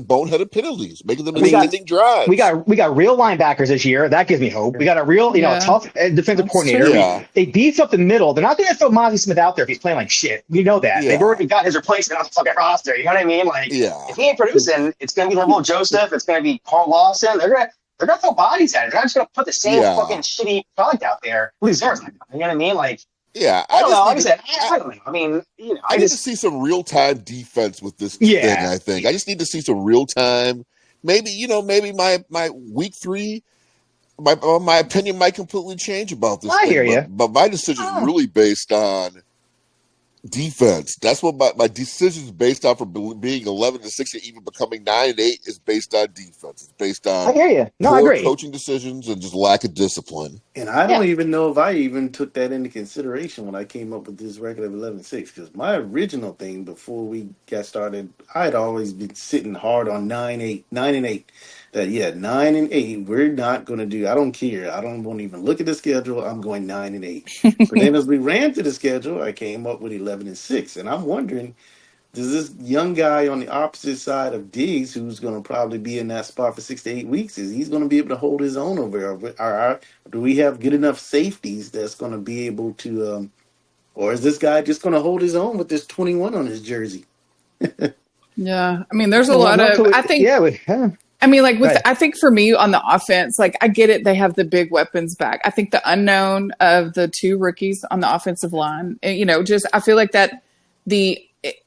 S1: boneheaded penalties, making them ending drives.
S3: We got real linebackers this year. That gives me hope. We got a real, tough defensive coordinator. They beefed up the middle. They're not going to throw Mozzie Smith out there if he's playing like shit. We know that. They've already got his replacement on the fucking roster. You know what I mean? Like, if he ain't producing, it's going to be Lambeau Joseph. It's going to be Carl Lawson. They're gonna throw bodies at it. They're not just going to put the same fucking shitty product out there. You know what I mean? Like.
S1: Yeah,
S3: I don't know. Like I said, I don't know. I mean,
S1: I need to see some real time defense with this thing. I think I just need to see some real time. Maybe my week 3, my opinion might completely change about this.
S3: I hear you,
S1: but my decision is really based on defense. That's what my decision is based on, from being 11-6 and even becoming 9-8 is based on defense. It's based on
S3: I hear you. No, I agree.
S1: Coaching decisions and just lack of discipline.
S4: And I don't even know if I even took that into consideration when I came up with this record of 11-6, because my original thing before we got started, I had always been sitting hard on 9-8. That 9-8, we're not going to do. I don't care. I don't want to even look at the schedule. I'm going 9-8. But then as we ran through the schedule, I came up with 11-6, and I'm wondering, does this young guy on the opposite side of Diggs, who's going to probably be in that spot for 6 to 8 weeks, is he's going to be able to hold his own over there? Do we have good enough safeties that's going to be able to, or is this guy just going to hold his own with this 21 on his jersey?
S2: Yeah, I mean, there's a lot of. I think. I mean, like I think for me on the offense, like I get it. They have the big weapons back. I think the unknown of the 2 rookies on the offensive line, I feel like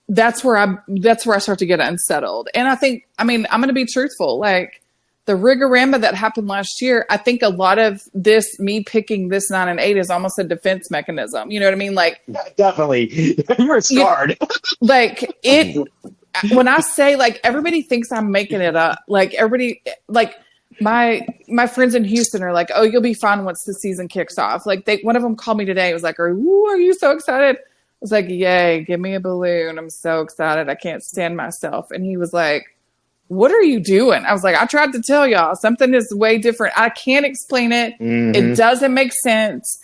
S2: that's where I start to get unsettled. And I think, I'm going to be truthful. Like the rigorama that happened last year, I think a lot of this, me picking this 9-8 is almost a defense mechanism. You know what I mean? Like
S3: definitely you're scarred.
S2: Like it. When I say, like, everybody thinks I'm making it up. Like, everybody, like, my friends in Houston are like, oh, you'll be fine once the season kicks off. Like, one of them called me today. It was like, are you so excited? I was like, yay, give me a balloon. I'm so excited. I can't stand myself. And he was like, what are you doing? I was like, I tried to tell y'all. Something is way different. I can't explain it. Mm-hmm. It doesn't make sense.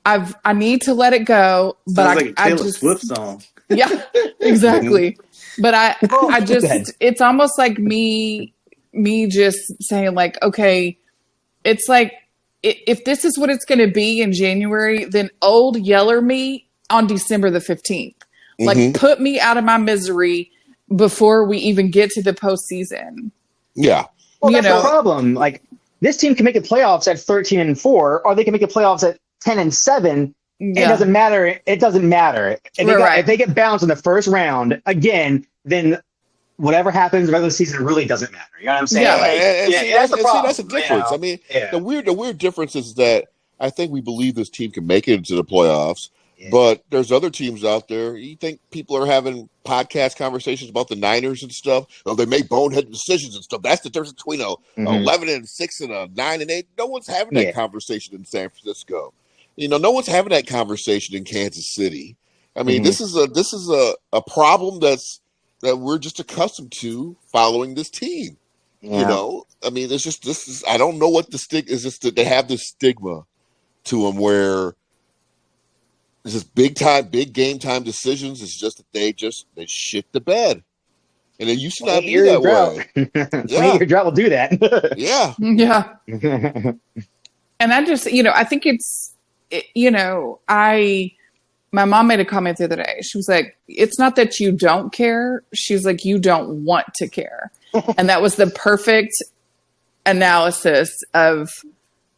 S2: I need to let it go, but
S4: Sounds like a
S2: I
S4: Taylor
S2: just
S4: Swift song.
S2: yeah, exactly. But
S3: Well,
S2: I
S3: go ahead.
S2: just it's almost like me just saying like, okay, it's like if this is what it's going to be in January, then old yeller me on December the 15th. Like put me out of my misery before we even get to the postseason.
S1: Yeah.
S3: Well,
S2: You
S3: that's the
S2: know,
S3: problem. Like this team can make the playoffs at 13-4, or they can make the playoffs at 10-7. It
S2: yeah.
S3: doesn't matter. It doesn't matter. If they get bounced in the first round again, then whatever happens in the regular season really doesn't matter. You know what I'm saying?
S2: Yeah.
S3: Like,
S1: And
S3: yeah,
S1: see
S3: that's the
S1: that's the
S3: problem. You
S1: difference.
S3: know?
S1: I mean,
S3: Yeah.
S1: the weird difference is that I think we believe this team can make it into the playoffs,
S3: Yeah.
S1: but there's other teams out there. You think people are having podcast conversations about the Niners and stuff? Oh, they make bonehead decisions and stuff. That's the difference between a 11-6 and a 9-8. No one's having that
S3: Yeah.
S1: conversation in San Francisco. No one's having that conversation in Kansas City. I mean,
S3: Mhm.
S1: this is a problem that we're just accustomed to following this team.
S3: Yeah.
S1: I mean, it's just this is I don't know what the is. Just that they have this stigma to them where it's just big game time decisions. It's just that they shit the bed, and it used to not be
S3: 28-year
S1: that
S3: drought.
S1: way.
S3: 28-year drought will do that.
S1: Yeah.
S2: Yeah. And I just, I think my mom made a comment the other day. She was like, it's not that you don't care. She's like, you don't want to care. And that was the perfect analysis of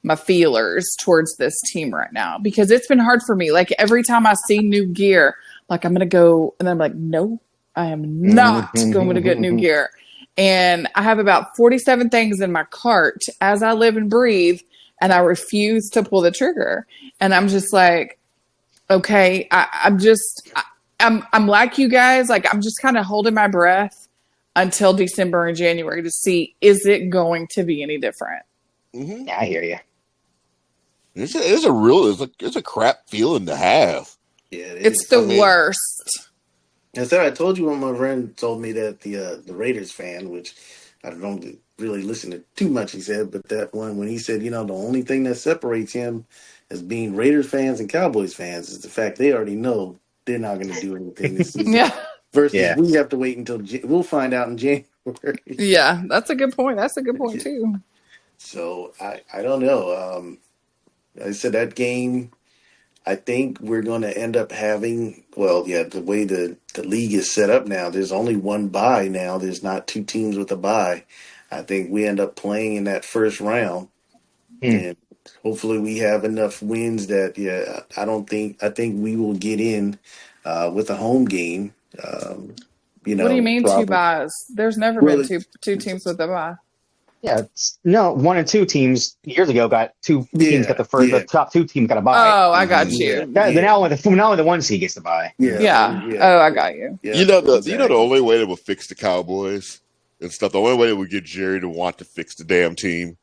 S2: my feelers towards this team right now, because it's been hard for me. Like every time I see new gear, like I'm going to go, and I'm like, no, I am not going to get new gear. And I have about 47 things in my cart as I live and breathe, and I refuse to pull the trigger. And I'm just like, okay, I'm like you guys. Like I'm just kind of holding my breath until December and January to see, is it going to be any different?
S1: Mm-hmm.
S3: Yeah, I hear you.
S1: It's a crap feeling to have.
S4: Yeah,
S2: it's the worst.
S4: And so I told you when my friend told me that the Raiders fan, which I don't really listen to too much, he said, but that one when he said, the only thing that separates him as being Raiders fans and Cowboys fans is the fact they already know they're not going to do anything this season.
S2: Yeah.
S4: Versus we have to wait until we'll find out in January.
S2: Yeah, that's a good point. That's a good point too.
S4: So I don't know. I said that game. I think we're going to end up having, the way the league is set up now, there's only one bye now. There's not two teams with a bye. I think we end up playing in that first round. And hopefully we have enough wins that, I think we will get in with a home game.
S2: What do you mean
S4: probably.
S2: 2 byes? There's never been two teams with a bye.
S3: Yeah, no, 1 and 2 teams years ago got two teams got the top 2 teams got a bye.
S2: Oh, I got you.
S3: Now only the 1 seed gets the bye.
S2: Yeah. Oh, I got you.
S1: Yeah, the only way that would fix the Cowboys and stuff, the only way that would get Jerry to want to fix the damn team,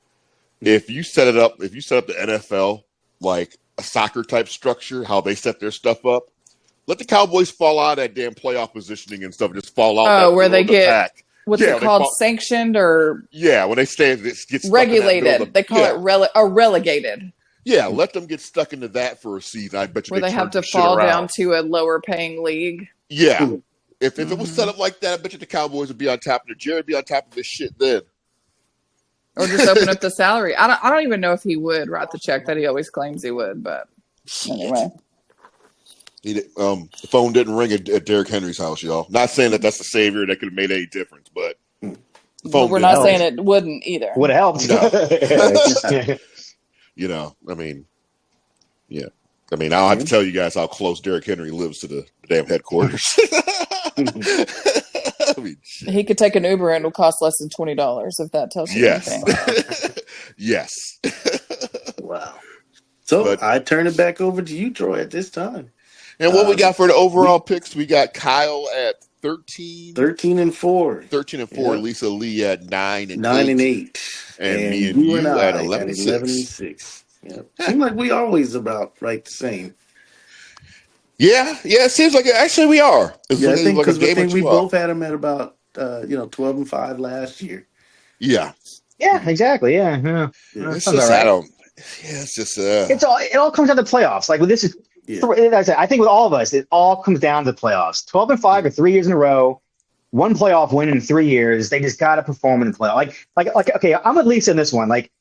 S1: if you set the NFL like a soccer type structure, how they set their stuff up, let the Cowboys fall out of that damn playoff positioning and stuff, just fall out.
S2: Oh, where they get
S1: pack.
S2: What's it called? Sanctioned or
S1: when they get
S2: regulated? They call it relegated.
S1: Yeah, let them get stuck into that for a season. I bet you
S2: where they have to fall down to a lower paying league.
S1: Yeah, if it was set up like that, I bet you the Cowboys would be on top of it. Jerry would be on top of this shit then.
S2: Or just open up the salary. I don't even know if he would write the check that he always claims he would. But anyway.
S1: The phone didn't ring at Derrick Henry's house, y'all. Not saying that that's the savior that could have made any difference, but
S2: the phone. But we're not saying it wouldn't either.
S3: Would have helped.
S1: No. I mean, yeah. I mean, I don't have to tell you guys how close Derrick Henry lives to the damn headquarters. I mean,
S2: he could take an Uber and it'll cost less than $20 if that tells you anything.
S1: Yes.
S4: Wow. So I turn it back over to you, Troy, at this time.
S1: And what we got for the overall picks, we got Kyle at 13.
S4: 13-4.
S1: 13-4. Yeah. Lisa Lee at 9-8.
S4: 9-8.
S1: And me and you at
S4: 11-6. Yeah. Seems like we always about right the same.
S1: Yeah. It seems like actually we are.
S4: I think because we both had them at about 12-5 last year.
S1: Yeah.
S3: Yeah, exactly. Yeah.
S1: It's just, it's just
S3: it all comes down to playoffs. Like with this is, I think with all of us, it all comes down to the playoffs. 12-5 or 3 years in a row, one playoff win in 3 years. They just got to perform in the playoff. Like okay, I'm with Lisa in this one. Like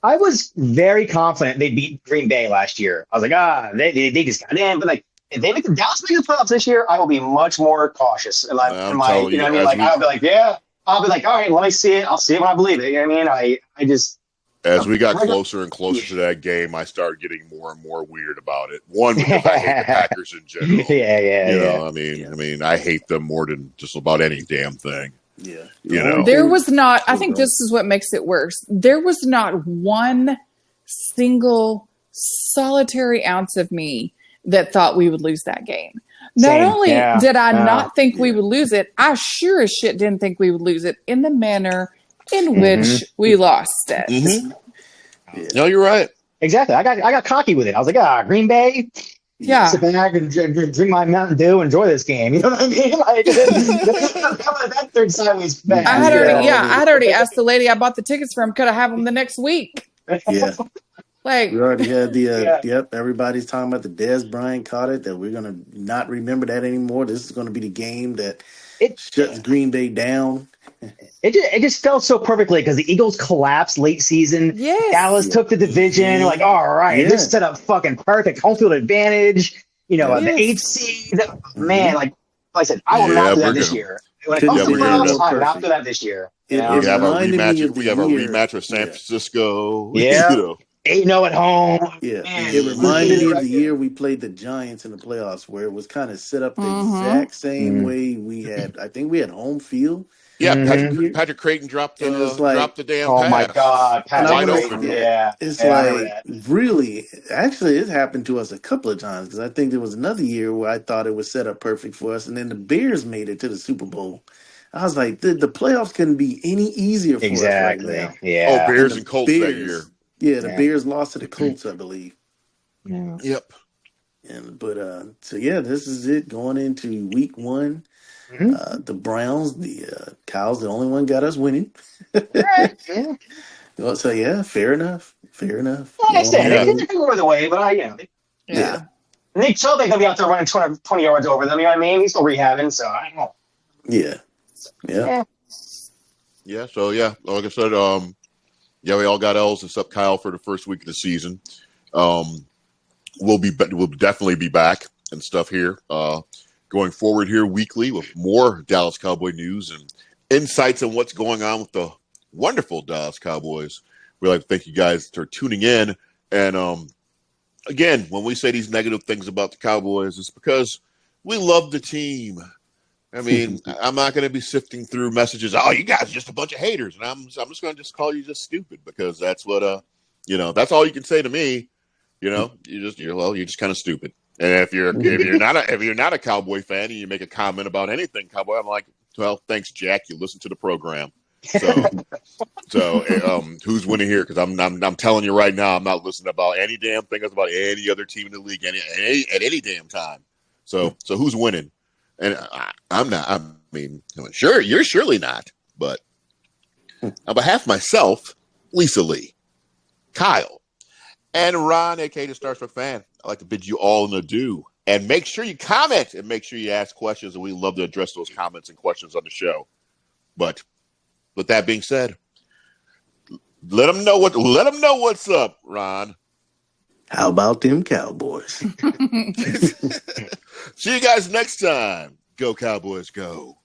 S3: I was very confident they beat Green Bay last year. I was like, they just got in, but like. If they make the Dallas make the playoffs this year, I will be much more cautious. You know what I mean? Like I'll be like, I'll be like, all right, let me see it. I'll see it when I believe it. You know what I mean? I just
S1: as we got closer and closer to that game, I started getting more and more weird about it. One, because I hate the Packers in general. You know, I mean, I hate them more than just about any damn thing.
S4: Yeah.
S1: You know,
S2: there was not. I think this is what makes it worse. There was not one single solitary ounce of me that thought we would lose that game. Not only did I not think we would lose it, I sure as shit didn't think we would lose it in the manner in which we lost it.
S3: Mm-hmm.
S1: No, you're right.
S3: Exactly. I got cocky with it. I was like, Green Bay.
S2: Yeah.
S3: Sit back and drink my Mountain Dew, enjoy this game. You know what I mean? Like that third sideways fast.
S2: I had already asked the lady I bought the tickets from, could I have them the next week?
S4: Yeah.
S2: Like
S4: we already had the everybody's talking about the Dez Bryant caught it, that we're gonna not remember that anymore. This is gonna be the game that shuts Green Bay down.
S3: It just felt so perfectly because the Eagles collapsed late season.
S2: Yes.
S3: Dallas took the division. Like, all right, this set up fucking perfect home field advantage. You know, the 8th seed. Man, like I said, I will not do that this year. When it comes to playoffs, I will not do that this year.
S1: We have a rematch. We have a rematch with San Francisco.
S3: Yeah.
S1: You know.
S3: 8-0 at home.
S4: Yeah. It reminded me of the year we played the Giants in the playoffs, where it was kind of set up the exact same way we had. I think we had home field.
S1: Yeah, Patrick Creighton dropped the damn pass.
S3: Oh my God,
S1: wide open.
S3: Yeah,
S4: it's like really. Actually, it happened to us a couple of times because I think there was another year where I thought it was set up perfect for us, and then the Bears made it to the Super Bowl. I was like, the playoffs couldn't be any easier for us right now.
S3: Yeah.
S1: Oh, Bears and Colts that year.
S4: Yeah, the Bears lost to the Colts, I believe.
S3: Yeah.
S1: Yep.
S4: So this is it going into week 1.
S3: Mm-hmm.
S4: The Browns, the Cows, the only one got us winning. So fair enough.
S3: Like I said, they could go the way, but
S2: yeah.
S3: Nick Chubb ain't gonna be out there running 20 yards over them. You know what I mean? He's still rehabbing, so I don't know.
S4: Yeah.
S1: So like I said, we all got L's except Kyle for the first week of the season. We'll definitely be back and stuff here going forward here weekly with more Dallas Cowboy news and insights on what's going on with the wonderful Dallas Cowboys. We'd like to thank you guys for tuning in. And again, when we say these negative things about the Cowboys, it's because we love the team. I mean, I'm not going to be sifting through messages. Oh, you guys are just a bunch of haters, and I'm just going to just call you just stupid because that's what that's all you can say to me. You know, you're just kind of stupid. And if you're not a Cowboy fan and you make a comment about anything Cowboy, I'm like, well, thanks, Jack. You listen to the program. So who's winning here? Because I'm telling you right now, I'm not listening about any damn thing about any other team in the league at any damn time. So who's winning? And I'm not. I mean, sure, you're surely not. But on behalf of myself, Lisa Lee, Kyle, and Ron, aka the Starstruck Fan, I'd like to bid you all an adieu. And make sure you comment and make sure you ask questions, and we love to address those comments and questions on the show. But with that being said, let them know what's up, Ron.
S4: How about them Cowboys?
S1: See you guys next time. Go Cowboys, go.